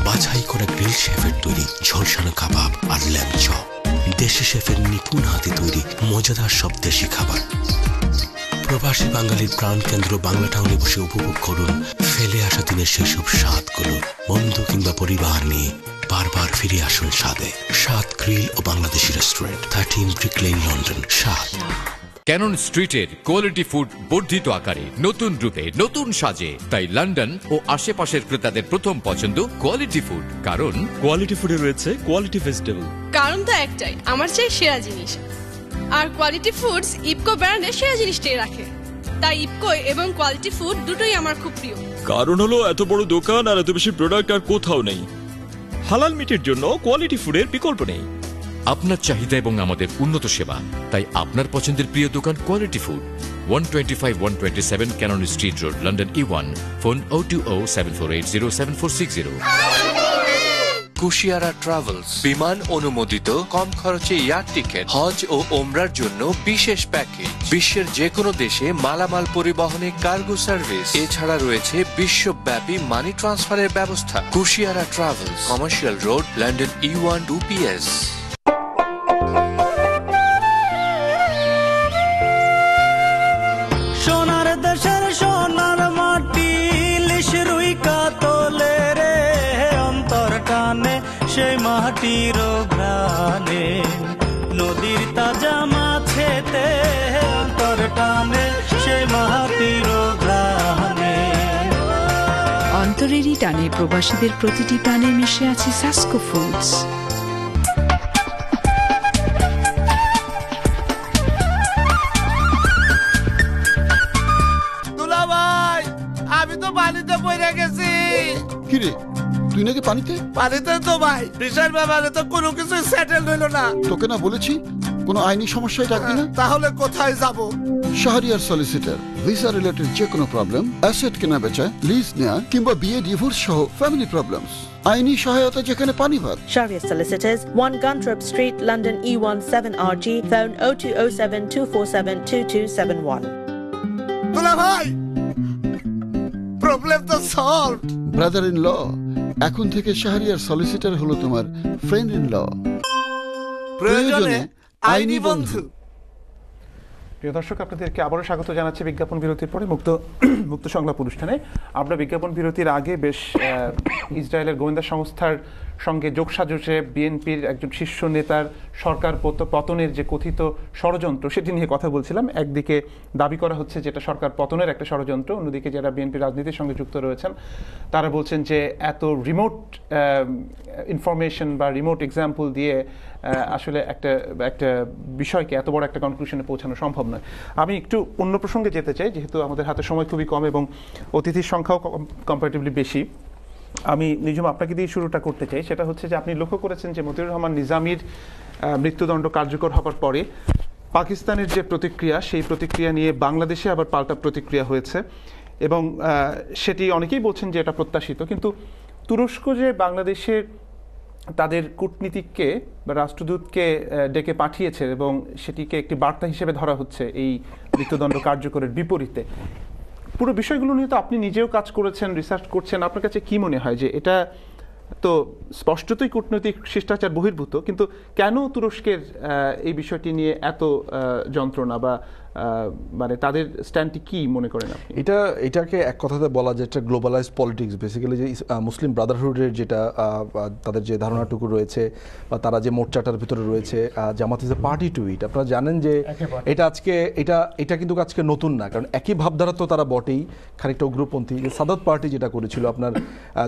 বাছাই করা গ্রিল শেফের তৈরি ঝলসানো কাবাব আর ল্যাম্ব চপ, দেশি শেফের নিপুণ হাতে তৈরি মজাদার সব দেশি খাবার। প্রবাসী বাঙালির প্রাণ কেন্দ্র বাংলা টাউনে বসে উপভোগ করুন ফেলে আসা দিনের সেসব স্বাদগুলো। বন্ধু কিংবা পরিবার নিয়ে বারবার ফিরে আসুন স্বাদে। স্বাদ গ্রিল ও Bangladeshi restaurant, 13 brick lane, London. Shad Cannon স্ট্রিটের কোয়ালিটি ফুড বর্ধিত আকারে, নতুন রূপে, নতুন সাজে। তাই লন্ডন ও আশেপাশের ক্রেতাদের প্রথম পছন্দ কোয়ালিটি ফুড, কারণ কোয়ালিটি ফুডে রয়েছে কোয়ালিটি ভেজিটেবল। কারণ তো একটাই, আমার চাই সেরা জিনিস, আর কোয়ালিটি ফুডস ইপকো ব্র্যান্ডে সেরা জিনিসটাই রাখে। তাই ইপকো এবং কোয়ালিটি ফুড দুটোই আমার খুব প্রিয়। কারণ হলো এত বড় দোকান আর এত বেশি প্রোডাক্ট আর কোথাও নেই। হালাল মিটের জন্য কোয়ালিটি ফুডের বিকল্প নেই। আপনার চাহিদা এবং আমাদের উন্নত সেবা, তাই আপনার পছন্দের প্রিয় দোকান quality food, 125-127 cannon street road, London E1। Phone 02074807460। Kushiara travels, বিমান অনুমোদিত কম খরচে এয়ার টিকেট, হজ ও ওমরার জন্য বিশেষ প্যাকেজ, বিশ্বের যে কোনো দেশে মালামাল পরিবহনে কার্গো সার্ভিস, এছাড়া রয়েছে বিশ্বব্যাপী মানি ট্রান্সফারের ব্যবস্থা। Kushiyara travels, commercial road, London E1 2PS। সোনার দেশের সোনার মাটি, ইলিশ রুই কাতলে রে, অন্তর টানে সেই মাটির ঘ্রাণে, নদীর তাজা মাছেতে অন্তর টানে সেই মাটির ঘ্রাণে। অন্তরেরই টানে প্রবাসীদের প্রতিটি প্রাণে মিশে আছে সাসকো ফুডস। আমি তো পানিতে পড়ে গেছি। কি রে, তুই নাকি পানিতে? পানিতে তো ভাই, ভিসার ব্যাপারে তো কোনো কিছু সেটেল হইলো না। তোকে না বলেছি কোনো আইনি সমস্যায় ডাকবি না। তাহলে কোথায় যাব? শাহরিয়ার সলিসিটর, ভিসা রিলেটেড যে কোনো প্রবলেম, অ্যাসেট কেনা বেচা, লিজ নেওয়া কিংবা বিয়ে, ডিভোর্স সহ ফ্যামিলি প্রবলেমস, আইনি সহায়তা যেখানে পানি ভাত। Sharia Solicitors, 1 Guntrop Street, London E1 7RG. Phone 0207-247-2271. দুলা ভাই, প্রবলেম তো সলভড। ব্রাদার ইন ল, এখন থেকে শাহরিয়ার সলিসিটর হলো তোমার ফ্রেন্ড ইন ল। প্রয়োজনে আইনি বন্ধু। প্রিয় দর্শক, আপনাদেরকে আবারও স্বাগত জানাচ্ছি বিজ্ঞাপন বিরতির পরে মুক্ত সংলাপ অনুষ্ঠানে। আমরা বিজ্ঞাপন বিরতির আগে বেশ ইসরায়েলের গোয়েন্দা সংস্থার সঙ্গে যোগসাজশে বিএনপির একজন শীর্ষ নেতার সরকার পতনের যে কথিত ষড়যন্ত্র সেটি নিয়ে কথা বলছিলাম। একদিকে দাবি করা হচ্ছে যেটা সরকার পতনের একটা ষড়যন্ত্র, অন্যদিকে যারা বিএনপি রাজনীতির সঙ্গে যুক্ত রয়েছেন তারা বলছেন যে এত রিমোট ইনফরমেশন বা রিমোট এক্সাম্পল দিয়ে আসলে একটা বিষয়কে এত বড় একটা কনক্লুশনে পৌঁছানো সম্ভব নয়। আমি একটু অন্য প্রসঙ্গে যেতে চাই, যেহেতু আমাদের হাতে সময় খুবই কম এবং অতিথির সংখ্যাও কম্পারেটিভলি বেশি। আমি নিজম আপনাকে দিয়ে শুরুটা করতে চাই। সেটা হচ্ছে যে আপনি লক্ষ্য করেছেন যে মতিউর রহমান নিজামীর মৃত্যুদণ্ড কার্যকর হবার পরে পাকিস্তানের যে প্রতিক্রিয়া, সেই প্রতিক্রিয়া নিয়ে বাংলাদেশে আবার পাল্টা প্রতিক্রিয়া হয়েছে এবং সেটি অনেকেই বলছেন যে এটা প্রত্যাশিত। কিন্তু তুরস্ক যে বাংলাদেশে তাদের কূটনীতিককে বা রাষ্ট্রদূতকে ডেকে পাঠিয়েছে এবং সেটিকে একটি বার্তা হিসেবে ধরা হচ্ছে এই মৃত্যুদণ্ড কার্যকরের বিপরীতে, পুরো বিষয়গুলো নিয়ে তো আপনি নিজেও কাজ করেছেন, রিসার্চ করছেন। আপনার কাছে কি মনে হয় যে এটা তো স্পষ্টতই কূটনৈতিক শিষ্টাচার বহির্ভূত, কিন্তু কেন তুরস্কের এই বিষয়টি নিয়ে এত যন্ত্রণা বা মানে তাদের স্ট্যান্ডটি কি মনে করেন আপনি? এটাকে এক কথাতে বলা যায় একটা গ্লোবালাইজড পলিটিক্স। বেসিক্যালি যে মুসলিম ব্রাদারহুডের যেটা তাদের যে ধারণাটুকু রয়েছে বা তারা যে মোর্চাটার ভিতরে রয়েছে, জামাত ইজ এ পার্টি টু ইট। আপনারা জানেন যে এটা কিন্তু আজকে নতুন না, কারণ একই ভাবধারা তো তারা বটেই, খানিকটা উগ্রপন্থী। যে সাদাত পার্টি যেটা করেছিল আপনার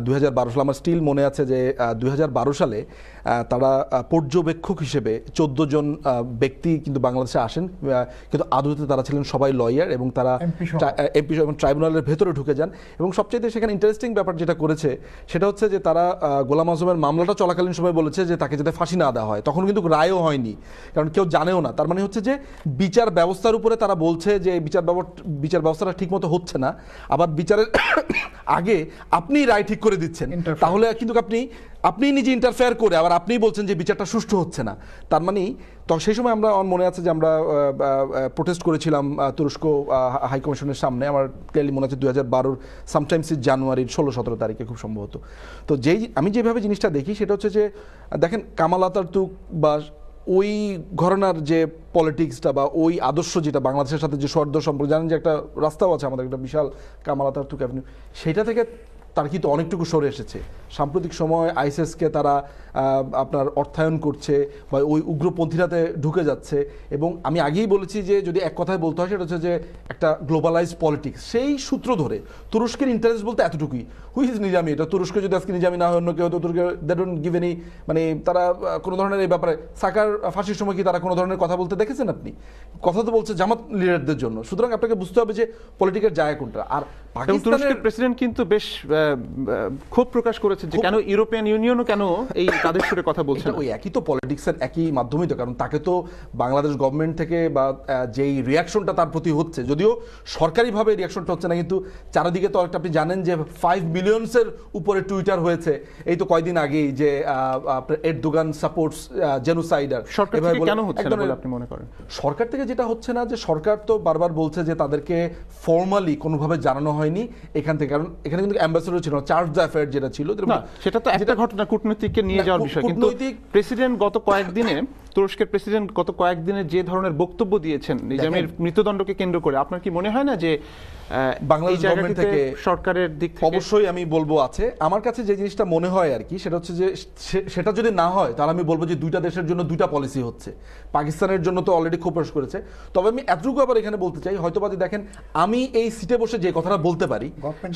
2012 সালে, আমার স্টিল মনে আছে যে 2012 সালে তারা পর্যবেক্ষক হিসেবে 14 জন ব্যক্তি কিন্তু বাংলাদেশে আসেন, কিন্তু আদৌ তারা ছিলেন সবাই লয়ার এবং তারা এমপি এবং ট্রাইব্যুনালের ভেতরে ঢুকে যান। এবং সবচেয়ে সেখানে ইন্টারেস্টিং ব্যাপার যেটা করেছে সেটা হচ্ছে যে তারা গোলাম আজমের মামলাটা চলাকালীন সময় বলেছে যে তাকে যাতে ফাঁসি না দেওয়া হয়। তখন কিন্তু রায়ও হয়নি, কারণ কেউ জানেও না। তার মানে হচ্ছে যে বিচার ব্যবস্থার উপরে তারা বলছে যে বিচার ব্যবস্থাটা ঠিক মতো হচ্ছে না, আবার বিচারের আগে আপনি রায় ঠিক করে দিচ্ছেন, তাহলে কিন্তু আপনি নিজে ইন্টারফেয়ার করে আবার আপনিই বলছেন যে বিচারটা সুষ্ঠু হচ্ছে না। তার মানে তখন সেই সময় আমার মনে আছে যে আমরা প্রোটেস্ট করেছিলাম তুরস্ক হাই কমিশনের সামনে। আমার ক্লিয়ারলি মনে আছে 2012 সামটাইমস জানুয়ারির 16-17 তারিখে খুব সম্ভবত। তো আমি যেভাবে জিনিসটা দেখি সেটা হচ্ছে যে দেখেন কামাল আতাতুর্ক বা ওই ঘরানার যে পলিটিক্সটা বা ওই আদর্শ যেটা বাংলাদেশের সাথে যে সৌহার্দ্য সম্পর্ক, জানেন যে একটা রাস্তাও আছে আমাদের একটা বিশাল কামাল আতাতুর্ক অ্যাভিনিউ, সেটা থেকে তার কিন্তু অনেকটুকু সরে এসেছে। সাম্প্রতিক সময় আইএসএসকে তারা আপনার অর্থায়ন করছে বা ওই উগ্রপন্থীরাতে ঢুকে যাচ্ছে। এবং আমি আগেই বলেছি যে যদি এক কথায় বলতে হয় সেটা হচ্ছে যে একটা গ্লোবালাইজড পলিটিক্স। সেই সূত্র ধরে তুরস্কের ইন্টারেস্ট বলতে এতটুকুই, হুই ইজ নিজামি। এটা তুরস্ক যদি আজকে নিজামি না হয় অন্য কেউ হতো, তুরস্ক দে ডোন্ট গিভ এনি, মানে তারা কোনো ধরনের এই ব্যাপারে সাকার ফাঁসির সময় কি তারা কোনো ধরনের কথা বলতে দেখেছেন আপনি? কথা তো বলছে জামাত লিডারদের জন্য। সুতরাং আপনাকে বুঝতে হবে যে পলিটিক্যাল যায় কোনটা। আর পাকিস্তানের প্রেসিডেন্ট কিন্তু বেশ ক্ষোভ প্রকাশ করেছে যে কেন ইউরোপিয়ান ইউনিয়নও কেন এই তাদের সুরে কথা বলছে। ওই একই তো পলিটিক্সের একই মাধ্যমই তো, কারণ তাকে তো বাংলাদেশ গভর্নমেন্ট থেকে বা যেই রিয়াকশনটা তার প্রতি হচ্ছে, যদিও সরকারিভাবে রিয়াকশনটা হচ্ছে না, কিন্তু চারিদিকে তো একটা আপনি জানেন যে 5 মিলিয়নসের উপরে টুইটার হয়েছে এই তো কয়েকদিন আগেই যে এরদোগান সাপোর্টস জেনোসাইডার। সরকার থেকে কেন হচ্ছে না বলে আপনি মনে করেন? সরকার থেকে যেটা হচ্ছে না যে সরকার তো বারবার বলছে যে তাদেরকে ফর্মালি কোনোভাবে জানানো হয়নি এখান থেকে, কারণ এখানে কিন্তু অ্যাম্বাসেডর ছিল, চার্জ দ্য অ্যাফেয়ার যেটা ছিল, সেটা তো একটা ঘটনা কূটনীতিককে নিয়ে যাওয়ার বিষয়। কিন্তু প্রেসিডেন্ট গত কয়েকদিনে, তুরস্কের প্রেসিডেন্ট গত কয়েকদিনে যে ধরনের বক্তব্য দিয়েছেন নিজামের মৃত্যুদণ্ডকে কেন্দ্র করে, আপনার কি মনে হয় না যে বাংলাদেশ গভর্নমেন্ট থেকে সরকারের দিক থেকে? অবশ্যই আমি বলবো আছে। আমার কাছে যে জিনিসটা মনে হয় আর কি সেটা হচ্ছে যে সেটা যদি না হয় তাহলে আমি বলবো যে দুইটা দেশের জন্য দুইটা পলিসি হচ্ছে। পাকিস্তানের জন্য তো অলরেডি খুব প্রকাশ করেছে। তবে আমি এতটুকু আবার এখানে বলতে চাই, হয়তোবা দেখেন আমি এই সিটে বসে যে কথাটা বলতে পারি,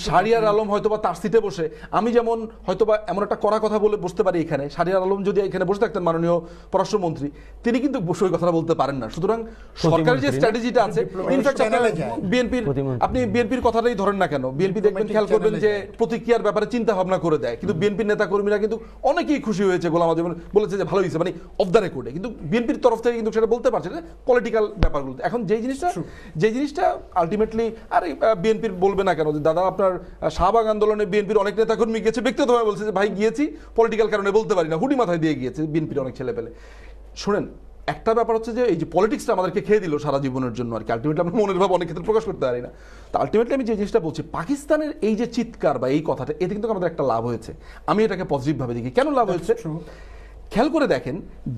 শাহরিয়ার আলম হয়তোবা তার সিটে বসে, আমি যেমন হয়তোবা এমন একটা কড়া কথা বলে বসতে পারি এখানে, শাহরিয়ার আলম যদি এখানে বসে থাকতেন মাননীয় পররাষ্ট্রমন্ত্রী, তিনি কিন্তু বসে ওই কথাটা বলতে পারেন না। সুতরাং সরকারের যে স্ট্র্যাটেজিটা আছে, ইনফ্যাক্ট আপনি বিএনপির কথাটাই ধরেন না কেন, বিএনপি দেখবেন খেয়াল করবেন যে প্রতিক্রিয়ার ব্যাপারে চিন্তা ভাবনা করে দেয়, কিন্তু বিএনপির নেতা কর্মীরা কিন্তু অনেকেই খুশি হয়েছে, গোলাম আজম বলেছে যে ভালো হয়েছে, মানে অফ দ্য রেকর্ডে, কিন্তু বিএনপির তরফ থেকে কিন্তু সেটা বলতে পারছে না পলিটিক্যাল ব্যাপারগুলো। এখন যে জিনিসটা আলটিমেটলি আর বিএনপির বলবে না কেন যে দাদা আপনার শাহবাগ আন্দোলনে বিএনপির অনেক নেতা কর্মী গিয়েছে, ব্যক্তিগতভাবে বলছে যে ভাই গিয়েছি, পলিটিক্যাল কারণে বলতে পারি না, হুডি মাথায় দিয়ে গিয়েছে বিএনপির অনেক ছেলে পেলে। শুনেন, একটা ব্যাপার হচ্ছে যে এই যে পলিটিক্সটা আমাদেরকে খেয়ে দিল সারা জীবনের জন্য আর কি, আলটিমেটলি আমরা মনের ভাব অনেক ক্ষেত্রে প্রকাশ করতে পারি না। তো আলটিমেটলি আমি যে জিনিসটা বলছি, পাকিস্তানের এই যে চিৎকার বা এই কথাটা, এতে কিন্তু আমাদের একটা লাভ হয়েছে। আমি এটাকে পজিটিভভাবে দেখি। কেন লাভ হয়েছে? খেয়াল করে দেখেন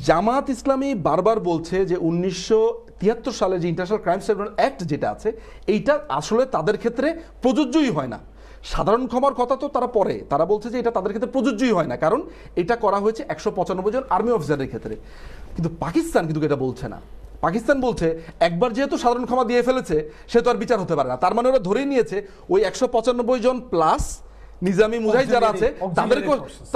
জামাত ইসলামী বারবার বলছে যে 1973 সালে যে ইন্টারন্যাশনাল ক্রাইম ট্রাইব্যুনাল অ্যাক্ট যেটা আছে এইটা আসলে তাদের ক্ষেত্রে প্রযোজ্যই হয় না। সাধারণ ক্ষমার কথা তো তারা পরে, তারা বলছে যে এটা তাদের ক্ষেত্রে প্রযোজ্যই হয় না, কারণ এটা করা হয়েছে 195 জন আর্মি অফিসারের ক্ষেত্রে। কিন্তু পাকিস্তান কিন্তু এটা বলছে না। পাকিস্তান বলছে একবার যেহেতু সাধারণ ক্ষমা দিয়ে ফেলেছে সে তো আর বিচার হতে পারে না। তার মানে ওরা ধরেই নিয়েছে ওই 195 জন প্লাস নিজামী মুজাহিদ যারা আছে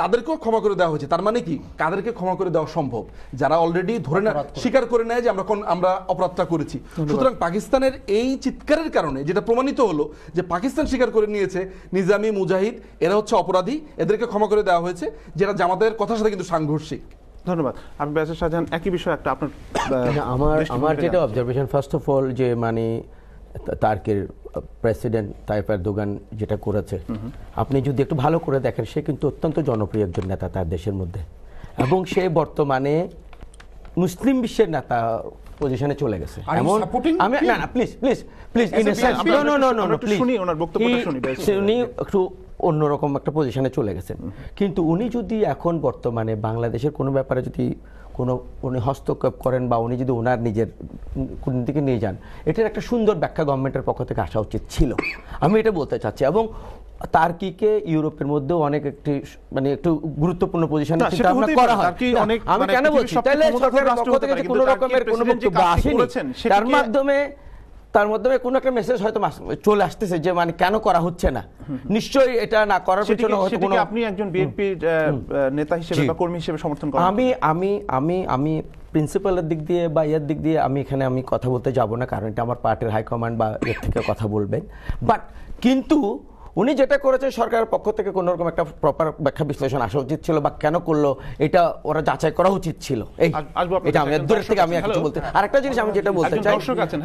তাদেরকেও ক্ষমা করে দেওয়া হয়েছে। তার মানে কি কাদেরকে ক্ষমা করে দেওয়া সম্ভব? যারা অলরেডি ধরে না স্বীকার করে নেয় যে আমরা অপরাধটা করেছি। সুতরাং পাকিস্তানের এই চিৎকারের কারণে যেটা প্রমাণিত হলো যে পাকিস্তান স্বীকার করে নিয়েছে নিজামী মুজাহিদ এরা হচ্ছে অপরাধী, এদেরকে ক্ষমা করে দেওয়া হয়েছে, যেটা জামাতের কথার সাথে কিন্তু সাংঘর্ষিক। ধন্যবাদ। আমি ব্যারিস্টার শাহজাহান একই বিষয় একটা আপনার আমার যেটা অবজারভেশন, ফার্স্ট অফ অল যে মানে তার্কের প্রেসিডেন্ট তাইপ এরদোগান যেটা করেছে, আপনি যদি একটু ভালো করে দেখেন সে কিন্তু অত্যন্ত জনপ্রিয় একজন নেতা তার দেশের মধ্যে, এবং সে বর্তমানে মুসলিম বিশ্বের নেতা পজিশনে চলে গেছে। এমন আমি না না please please please in a sense no no no no please শুনি ওনার বক্তব্যটা শুনি। উনি একটু অন্যরকম একটা পজিশনে চলে গেছেন, কিন্তু উনি যদি এখন বর্তমানে বাংলাদেশের কোনো ব্যাপারে যদি উনি হস্তক্ষেপ করেন বা উনি যদি ওনার নিজের কোন দিকে নিয়ে যান, এটার একটা সুন্দর ব্যাখ্যা গভর্নমেন্টের পক্ষ থেকে আসা উচিত ছিল, আমি এটা বলতে চাচ্ছি। এবং তার্কিকে ইউরোপের মধ্যেও অনেক একটি মানে একটু গুরুত্বপূর্ণ পজিশনে চিন্তা ভাবনা করা হয়। আমি কেন বলছি তাহলে সরকারের পক্ষ থেকে কোনো রকমের কোনো বক্তব্য আসেনি, তার মাধ্যমে কোনো একটা মেসেজ হয়তো চলে আসতেছে যে মানে কেন করা হচ্ছে না। নিশ্চয়ই এটা না করার পিছনে হয়তো কোনো আপনি একজন বিএনপি নেতা হিসেবে বা কর্মী হিসেবে সমর্থন করেন। আমি প্রিন্সিপালের দিক দিয়ে বা এর দিক দিয়ে আমি কথা বলতে যাব না, কারণ এটা আমার পার্টির হাইকমান্ড বা এর থেকে কথা বলবেন। বাট কিন্তু উনি যেটা করেছেন সরকারের পক্ষ থেকে কোনো রকম একটা প্রপার ব্যাখ্যা বিশ্লেষণ আসা উচিত ছিল, বা কেন করলো এটা ওরা যাচাই করা উচিত ছিল। এটা আমি দূরের থেকে আমি কিছু বলতে, আরেকটা জিনিস আমি যেটা বলতে চাই,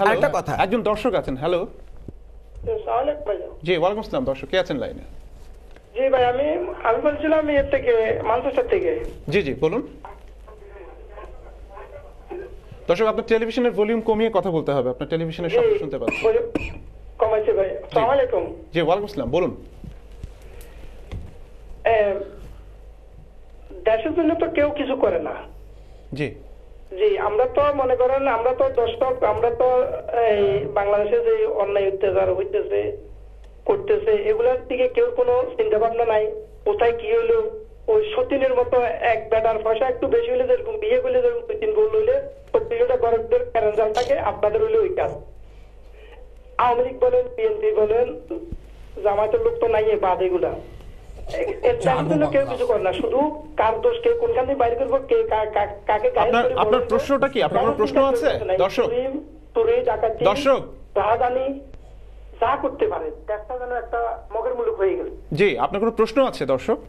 আরেকটা কথা, একজন দর্শক আছেন। হ্যালো, জি ওয়ালাইকুম আসসালাম। দর্শক কে আছেন লাইনে? জি ভাই, আমি বলছিলাম এর থেকে ম্যানচেস্টার থেকে। জি জি বলুন। দর্শক আপনার টেলিভিশনের ভলিউম কমিয়ে কথা বলতে হবে, আপনার টেলিভিশনের শব্দ শুনতে পাচ্ছেন। কমাইছে ভাই। আসসালামু আলাইকুম। জি ওয়ালাইকুম আসসালাম, বলুন। দেশের জন্য তো কেউ কিছু করে না। জি জি, আমরা তো মনে করেন আমরা তো দর্শক, আমরা তো এই বাংলাদেশে যে অন্যায় অত্যাচার হইতেছে করতেছে এগুলোর দিকে কেউ কোনো চিন্তা ভাবনা নাই। কোথায় কি হইলো, ওই সতীনের মতো এক বেটার পয়সা একটু বেশি হলে যেরকম বিয়ে করলে যেরকম 2-3 গোল হইলে প্রত্যেকটা গরিবদের প্যারেন্টাল থাকে, আপনাদের হইলে ওই কাজ। আওয়ামী লীগ বলেন, বিএনপি বলেন, জামায়াতের লোক তো নাই বাদ, এগুলা কেউ কিছু করে না। শুধু কার দোষ, কে কোনখান থেকে বাইরে করবো, কে কাকে। আপনার প্রশ্নটা কি? আপনার কোনো প্রশ্ন আছে? দর্শক দর্শক রাহাদানি যা করতে পারে, দেশটা যেন একটা মগের মুলুক হয়ে গেল। জি, আপনার কোনো প্রশ্ন আছে দর্শক?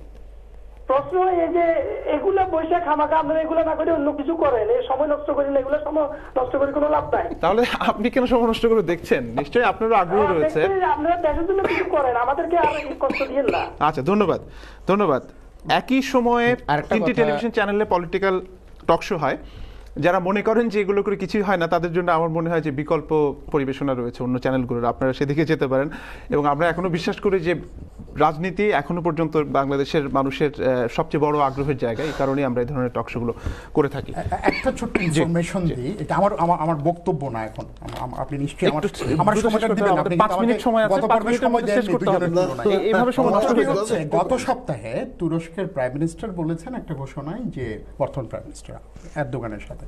প্রশ্ন এই যে এগুলা বৈশাখ খামাকা আপনারা এগুলো না করে অন্য কিছু করেন, এই সময় নষ্ট করেন, এগুলো সময় নষ্ট করে কোনো লাভ নাই। তাহলে আপনি কেন সময় নষ্ট করে দেখছেন? নিশ্চয়ই আপনারও আগ্রহ রয়েছে। আপনারা দেশের জন্য কিছু করেন, আমাদেরকে আর কষ্ট দিয়েন না। আচ্ছা, ধন্যবাদ ধন্যবাদ। একই সময়ে 3টি টেলিভিশন চ্যানেলে পলিটিক্যাল টক শো হয়। যারা মনে করেন যে এগুলো করে কিছুই হয় না, তাদের জন্য আমার মনে হয় যে বিকল্প পরিবেশনা রয়েছে অন্য চ্যানেলগুলোর, আপনারা সেদিকে যেতে পারেন। এবং আমরা এখনো বিশ্বাস করি যে রাজনীতি এখনো পর্যন্ত বাংলাদেশের মানুষের সবচেয়ে বড় আগ্রহের জায়গা, এই কারণেই আমরা এই ধরনের টক শোগুলো করে থাকি। একটা ছোট্ট ইনফরমেশন দিই, এটা আমার বক্তব্য না, এখন আপনি নিশ্চয়ই আমার সময়টা দিবেন। আপনি 5 মিনিট সময় আছে, 5 মিনিটের মধ্যে শেষ করতে হবে। এইভাবে সময় নষ্ট হয়ে যাচ্ছে। গত সপ্তাহে তুরস্কের প্রাইম মিনিস্টার বলেছেন একটা ঘোষণায় যে বর্তমান প্রাইম মিনিস্টার এরদোগানের সাথে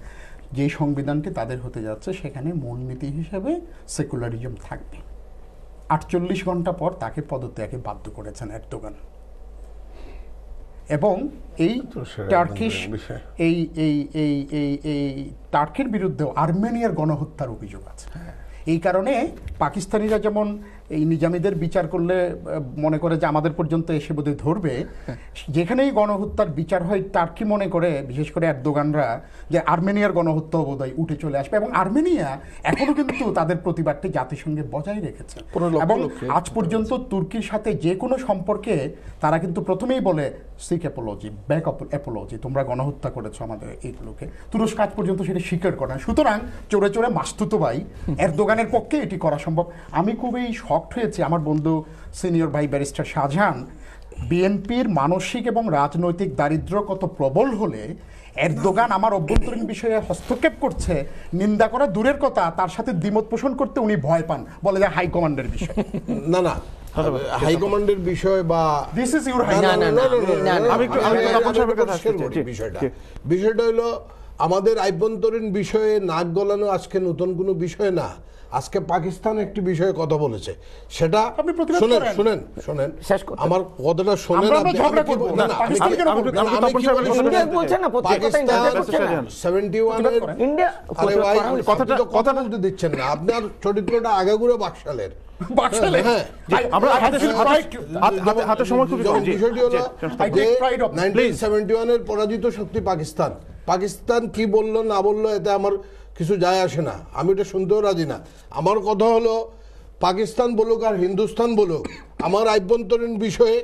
যে সংবিধানটি তাদের হতে যাচ্ছে সেখানে মূলনীতি হিসেবে সেকুলারিজম থাকবে। 48 ঘন্টা পর তাকে পদত্যাগে বাধ্য করেছেন এরদোগান। এবং এই টার্কিশ টার্কির বিরুদ্ধেও আর্মেনিয়ার গণহত্যার অভিযোগ আছে। এই কারণে পাকিস্তানিরা যেমন এই নিজামীদের বিচার করলে মনে করে যে আমাদের পর্যন্ত এসে বোধহয় ধরবে, যেখানেই গণহত্যার বিচার হয় টার্কি মনে করে, বিশেষ করে এরদোগানরা, যে আর্মেনিয়ার গণহত্যা বোধহয় উঠে চলে আসবে। এবং আর্মেনিয়া এখনো কিন্তু তাদের প্রতিবাদটি জাতিসংঘে বজায় রেখেছে। এবং আজ পর্যন্ত তুর্কির সাথে যে কোনো সম্পর্কে তারা কিন্তু প্রথমেই বলে সিক অ্যাপোলজি, ব্যাক অ্যাপোলজি, তোমরা গণহত্যা করেছো আমাদের এইগুলোকে। তুরস্ক আজ পর্যন্ত সেটা স্বীকার করে না। সুতরাং চোরে চোরে মাসতুতো ভাই এরদোগানের পক্ষে এটি করা সম্ভব। আমি খুবই শকড হয়েছি, আমার বন্ধু সিনিয়র ভাই ব্যারিস্টার শাহজাহান বিএনপির মানসিক এবং রাজনৈতিক দারিদ্র্য কত প্রবল হলে এরদোগান আমার অভ্যন্তরীণ বিষয়ে হস্তক্ষেপ করছে নিন্দা করা দূরের কথা, তার সাথে দ্বিমত পোষণ করতে উনি ভয় পান, বলে যে হাইকমান্ডের বিষয়। না না, হাইকমান্ডের বিষয় বা দিস ইজ ইউর বিষয়টা হলো আমাদের আভ্যন্তরীণ বিষয়ে নাক গলানো আজকে নতুন কোনো বিষয় না। আজকে পাকিস্তান একটি বিষয়ে কথা বলেছে, সেটা শুনেন আমার কথাটা শোনেন। কথা বলতে দিচ্ছেন না, আপনার চরিত্রটা আগাগুড়ে বাকশালের। বিষয়টি হলো 1971 পরাজিত শক্তি পাকিস্তান। পাকিস্তান কি বললো না বললো এতে আমার কিছু যায় আসে না, আমি এটা শুনতেও রাজি না। আমার কথা হলো পাকিস্তান বলুক আর হিন্দুস্তান বলুক, আমার আভ্যন্তরীণ বিষয়ে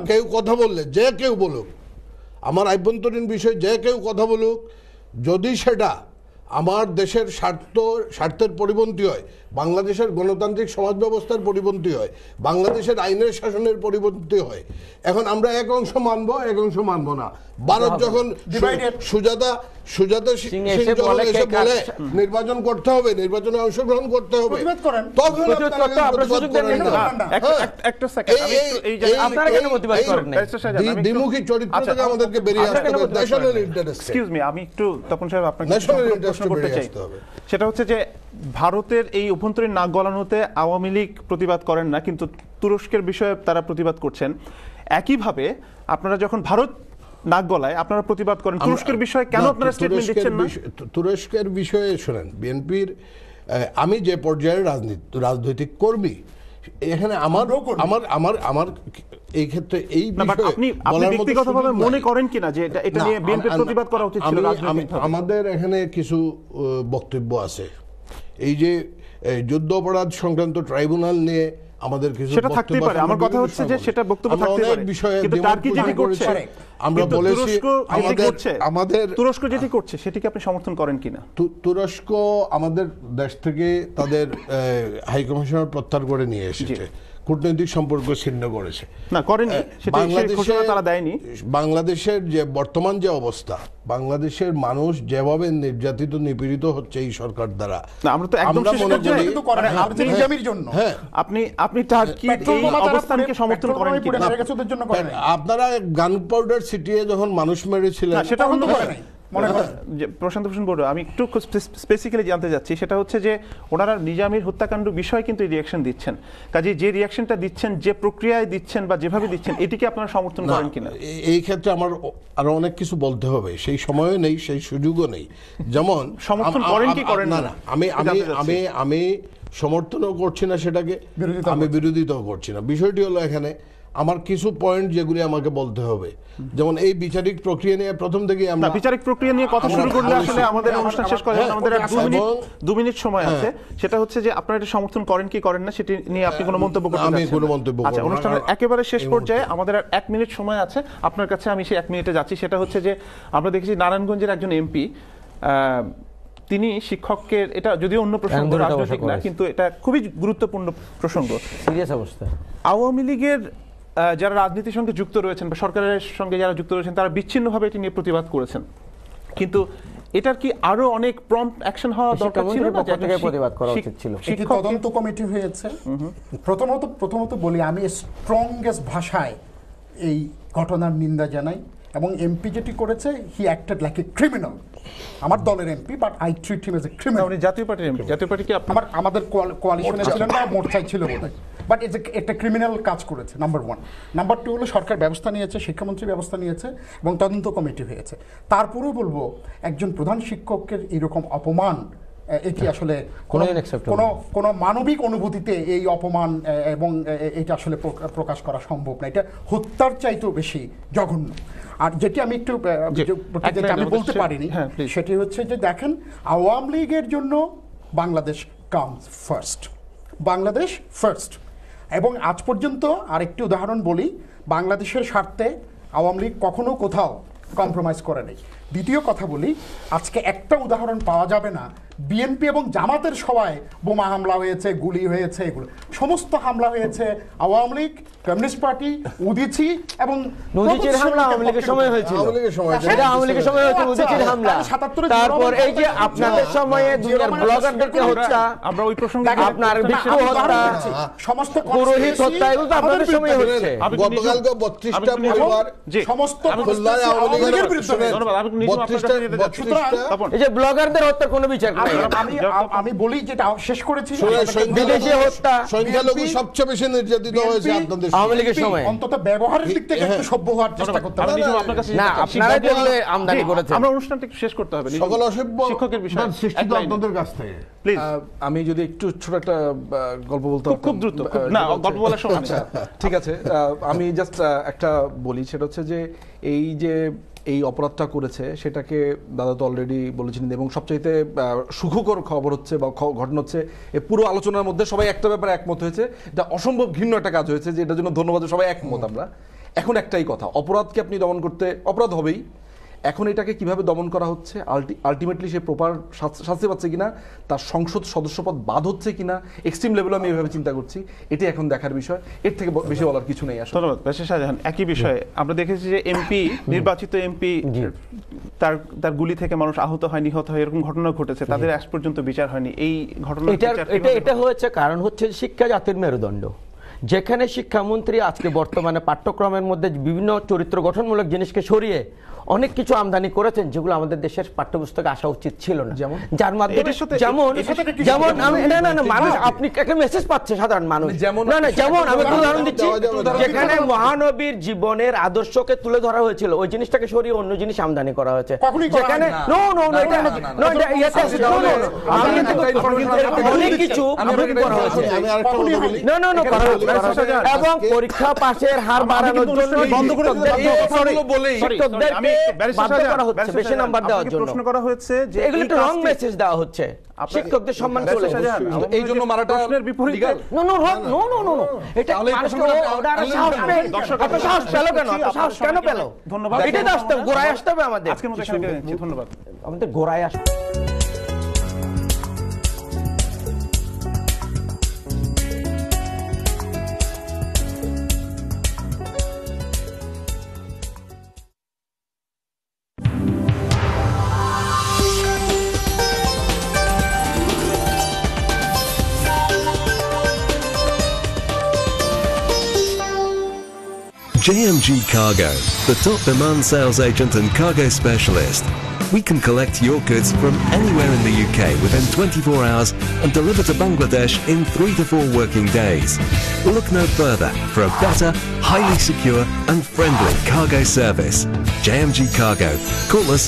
কেউ কথা বললে, যে কেউ বলুক, আমার আভ্যন্তরীণ বিষয়ে যে কেউ কথা বলুক, যদি সেটা আমার দেশের স্বার্থের পরিপন্থী হয়, বাংলাদেশের গণতান্ত্রিক সমাজ ব্যবস্থার পরিপন্থী হয়, বাংলাদেশের আইনের শাসনের পরিপন্থী হয়, এখন আমরা এক অংশ মানবো এক অংশ মানবো না। ভারত যখন সুজাতা বলে নির্বাচন করতে হবে, নির্বাচনে অংশগ্রহণ করতে হবে, তখন দ্বিমুখী চরিত্র থেকে আমাদেরকে বেরিয়ে আসতে হবে। ন্যাশনাল ইন্টারেস্ট, আমি একটু তপন সাহেব আপনাকে প্রশ্ন করতে চাই, সেটা হচ্ছে যে ভারতের এই অভ্যন্তরীণ নাক গলানোতে আওয়ামী লীগ প্রতিবাদ করেন না, কিন্তু তুরস্কের বিষয়ে তারা প্রতিবাদ করছেন। একইভাবে আপনারা যখন ভারত নাক গলায় আপনারা প্রতিবাদ করেন, তুরস্কের বিষয়ে কেন আপনারা স্টেটমেন্ট দিচ্ছেন না? তুরস্কের বিষয়ে শোনেন, বিএনপির আমি যে পর্যায়ে রাজনৈতিক কর্মী, এখানে আমার এই ক্ষেত্রে এই বিষয়ে আপনি ব্যক্তিগতভাবে মনে করেন কিনা যে এটা নিয়ে বিএনপির প্রতিবাদ করা উচিত ছিল? আমাদের এখানে কিছু বক্তব্য আছে, এই যে যুদ্ধ অপরাধ সংক্রান্ত ট্রাইব্যুনাল নিয়ে আমাদের কিছু সেটা থাকতেই পারে। আমার কথা হচ্ছে যে সেটা বক্তব্য থাকতে পারে, কিন্তু টার্কি যেটি করছে, আমরা বলেছি আমাদের তুরস্ক যেটি করছে সেটিকে আপনি সমর্থন করেন কিনা? তুরস্ক আমাদের দেশ থেকে তাদের হাই কমিশনার প্রত্যাহার করে নিয়ে এসেছে, কূটনৈতিক সম্পর্ক ছিন্ন করেছে। না করেনি, সেটা ঘোষণা তারা দেয়নি। বাংলাদেশের যে বর্তমান যে অবস্থা, বাংলাদেশের মানুষ যেভাবে নির্যাতিত নিপীড়িত হচ্ছে এই সরকার দ্বারা, আমরা তো একদম শেষ পর্যায়ে জন্য আপনি টার্কির এই অবস্থানকে সমর্থন করেন কিনা? আপনারা গান পাউডার ছিটিয়ে যখন মানুষ মেরেছিলেন, সেটা বন্ধ করে নাই। প্রশান্ত ভূষণ বড়ুয়া, আমি একটু স্পেসিক্যালি জানতে যাচ্ছি, সেটা হচ্ছে যে ওনারা নিজামীর হত্যাকাণ্ড বিষয়ে কিন্তু রিয়াকশন দিচ্ছেন, কাজে যে রিয়াকশনটা দিচ্ছেন, যে প্রক্রিয়ায় দিচ্ছেন বা যেভাবে দিচ্ছেন, এটিকে আপনারা সমর্থন করেন কিনা? এই ক্ষেত্রে আমার আরো অনেক কিছু বলতে হবে, সেই সময়ও নেই, সেই সুযোগও নেই। যেমন সমর্থন করেন কি করেন না? আমি সমর্থনও করছি না সেটাকে, আমি বিরোধিতাও করছি না। বিষয়টি হলো এখানে আমার কিছু পয়েন্ট যেগুলি আমাকে বলতে হবে, যেমন এই বিচারিক প্রক্রিয়া নিয়ে প্রথম থেকে আমরা বিচারিক প্রক্রিয়া নিয়ে কথা শুরু করলে আসলে আমাদের অনুষ্ঠান শেষ করা, আমাদের 2 মিনিট সময় আছে। সেটা হচ্ছে যে আপনারা এটা সমর্থন করেন কি করেন না সেটি নিয়ে আপনি কোনো মন্তব্য করতে চাচ্ছেন? আমি কোনো মন্তব্য করব না। আচ্ছা, অনুষ্ঠানের একেবারে শেষ পর্যায়ে আমাদের আর 1 মিনিট সময় আছে, আপনার কাছে আমি সেই 1 মিনিটে যাচ্ছি। সেটা হচ্ছে যে আমরা দেখেছি নারায়ণগঞ্জের একজন এমপি, তিনি শিক্ষকের, এটা যদিও অন্য প্রসঙ্গ, রাজনৈতিক না, কিন্তু এটা খুবই গুরুত্বপূর্ণ প্রসঙ্গ, সিরিয়াস অবস্থা। আওয়ামী লীগের যারা রাজনীতির সঙ্গে যুক্ত রয়েছেন বা সরকারের সঙ্গে যারা যুক্ত রয়েছেন, তারা বিচ্ছিন্নভাবে এটি নিয়ে প্রতিবাদ করেছেন, কিন্তু এটার কি আরো অনেক প্রম্পট অ্যাকশন হওয়া দরকার ছিল না? প্রতিবাদ করা উচিত ছিল। তদন্ত কমিটি হয়েছে। প্রথমত বলি, আমি স্ট্রংগেস্ট ভাষায় এই ঘটনার নিন্দা জানাই, এবং এমপি যেটি করেছে, হি অ্যাক্টেড লাইক এ ক্রিমিনাল। আমার দলের MP, but I treat him as a criminal. উনি জাতীয় পার্টির এমপি। জাতীয় পার্টি কি আমাদের কোয়ালিশনে ছিলেন না, মোর্চায় ছিল বোধহয়, বাট একটা ক্রিমিনাল কাজ করেছে, নাম্বার 1। নাম্বার 2 হলো সরকার ব্যবস্থা নিয়েছে, শিক্ষামন্ত্রী ব্যবস্থা নিয়েছে, এবং তদন্ত কমিটি হয়েছে। তারপরেও বলবো, একজন প্রধান শিক্ষকের এরকম অপমান, এটি আসলে কোনো মানবিক অনুভূতিতে এই অপমান এবং এটা আসলে প্রকাশ করা সম্ভব না। এটা হত্যার চাইতেও বেশি জঘন্য। আর যেটি আমি একটু আমি বলতে পারিনি, সেটি হচ্ছে যে দেখেন, আওয়ামী লীগের জন্য Bangladesh comes first, Bangladesh first. এবং আজ পর্যন্ত আরেকটি উদাহরণ বলি, বাংলাদেশের স্বার্থে আওয়ামী লীগ কখনো কোথাও কম্প্রোমাইজ করে নেই। দ্বিতীয় কথা বলি, আজকে একটা উদাহরণ পাওয়া যাবে না বিএনপি এবং জামাতের সবাই বোমা হামলা হয়েছে, গুলি হয়েছে, এগুলো সমস্ত হামলা হয়েছে আওয়ামী লীগ, কমিউনিস্ট পার্টি, উদিচি এবং উদিচির হামলা আওয়ামী লীগের সময় হয়েছিল, সেটা আওয়ামী লীগের সময় হয়েছে উদিচির হামলা। তারপর এই যে আপনাদের সময়ে দুনিয়ার ব্লগারদেরকে হত্যা, আমরা ওই প্রসঙ্গে আপনার ভিক্ষু হত্যা, সমস্ত পুরোহিত হত্যা, এগুলো তো আপনাদের সময় হচ্ছে। গতকালকে 32টা পরিবার সমস্ত খুলনায় আওয়ামী লীগের বিরুদ্ধে, এই যে ব্লগারদের হত্যার কোনো বিচার নাই। আমি বলি যেটা শেষ করেছি, বিদেশি হত্যা, সংখ্যালঘু সবচেয়ে বেশি নির্যাতিত হয়েছে আপনাদের আওয়ামী লীগের সময়। অন্তত ব্যবহারের দিক থেকে একটু সভ্য হওয়ার চেষ্টা করতে হবে। না, আপনারা বললে আমদানি করেছেন। আমরা অনুষ্ঠানটা একটু শেষ করতে হবে। সকল অসভ্য শিক্ষকের বিষয় সৃষ্টি আপনাদের কাছ থেকে প্লিজ। আমি যদি একটু ছোট একটা গল্প বলতে খুব দ্রুত, না গল্প বলার সময় আচ্ছা ঠিক আছে, আমি জাস্ট একটা বলি, সেটা হচ্ছে যে এই অপরাধটা করেছে সেটাকে দাদা তো অলরেডি বলেছিলেন, এবং সবচাইতে সুখকর খবর হচ্ছে বা ঘটনা হচ্ছে এই পুরো আলোচনার মধ্যে সবাই একটা ব্যাপারে একমত হয়েছে, এটা অসম্ভব ঘৃণ্য একটা কাজ হয়েছে, যে এটার জন্য ধন্যবাদ, সবাই একমত আমরা। এখন একটাই কথা, অপরাধকে আপনি দমন করতে, অপরাধ হবেই, এখন এটাকে কিভাবে দমন করা হচ্ছে, আলটিমেটলি সে প্রপার শাস্তি পাচ্ছে কিনা, তার সংসদ সদস্যপদ বাদ হচ্ছে কিনা, এক্সট্রিম লেভেলে আমি এইভাবে চিন্তা করছি, এটি এখন দেখার বিষয়, এর থেকে বেশি বলার কিছু নেই আসলে। ধন্যবাদ ব্যারিস্টার শাহজাহান। একই বিষয়ে আমরা দেখেছি যে এমপি, নির্বাচিত এমপি, তার গুলি থেকে মানুষ আহত হয়, নিহত হয়, এরকম ঘটনা ঘটেছে, তাদের আজ পর্যন্ত বিচার হয়নি। এই ঘটনা এটা হয়েছে কারণ হচ্ছে শিক্ষা জাতির মেরুদণ্ড, যেখানে শিক্ষামন্ত্রী আজকে বর্তমানে পাঠ্যক্রমের মধ্যে বিভিন্ন চরিত্র গঠনমূলক জিনিসকে সরিয়ে অনেক কিছু আমদানি করেছেন, যেগুলো আমাদের দেশের পাঠ্যপুস্তকে আসা উচিত ছিল না। যার মাধ্যমে যেমন মানুষ, আপনি একটা মেসেজ পাচ্ছে সাধারণ মানুষ, যেমন আমি উদাহরণ দিচ্ছি, যেখানে মহানবীর জীবনের আদর্শকে তুলে ধরা হয়েছিল, ওই জিনিসটাকে সরিয়ে অন্য জিনিস আমদানি করা হয়েছে। যেখানে অনেক কিছু করা হয়েছে এবং পরীক্ষা পাশের হার বাড়ানোর জন্য শিক্ষকদের প্রশ্ন করা হচ্ছে যে এগুলো একটা রং মেসেজ দেওয়া হচ্ছে, শিক্ষকদের সম্মান চলে এই জন্য মারাটা প্রশ্নের বিপরীতে এটা সাহস পেল কেন, সাহস কেন পেল? ধন্যবাদ। এটা আসতে গোড়ায় আসতে হবে আমাদের, আজকের মতো ধন্যবাদ, আমাদের গোড়ায় আসতে। JMG Cargo, the top demand sales agent and cargo specialist. We can collect your goods from anywhere in the UK within 24 hours and deliver to Bangladesh in 3 to 4 working days. Look no further for a better, highly secure and friendly cargo service. JMG Cargo. Call us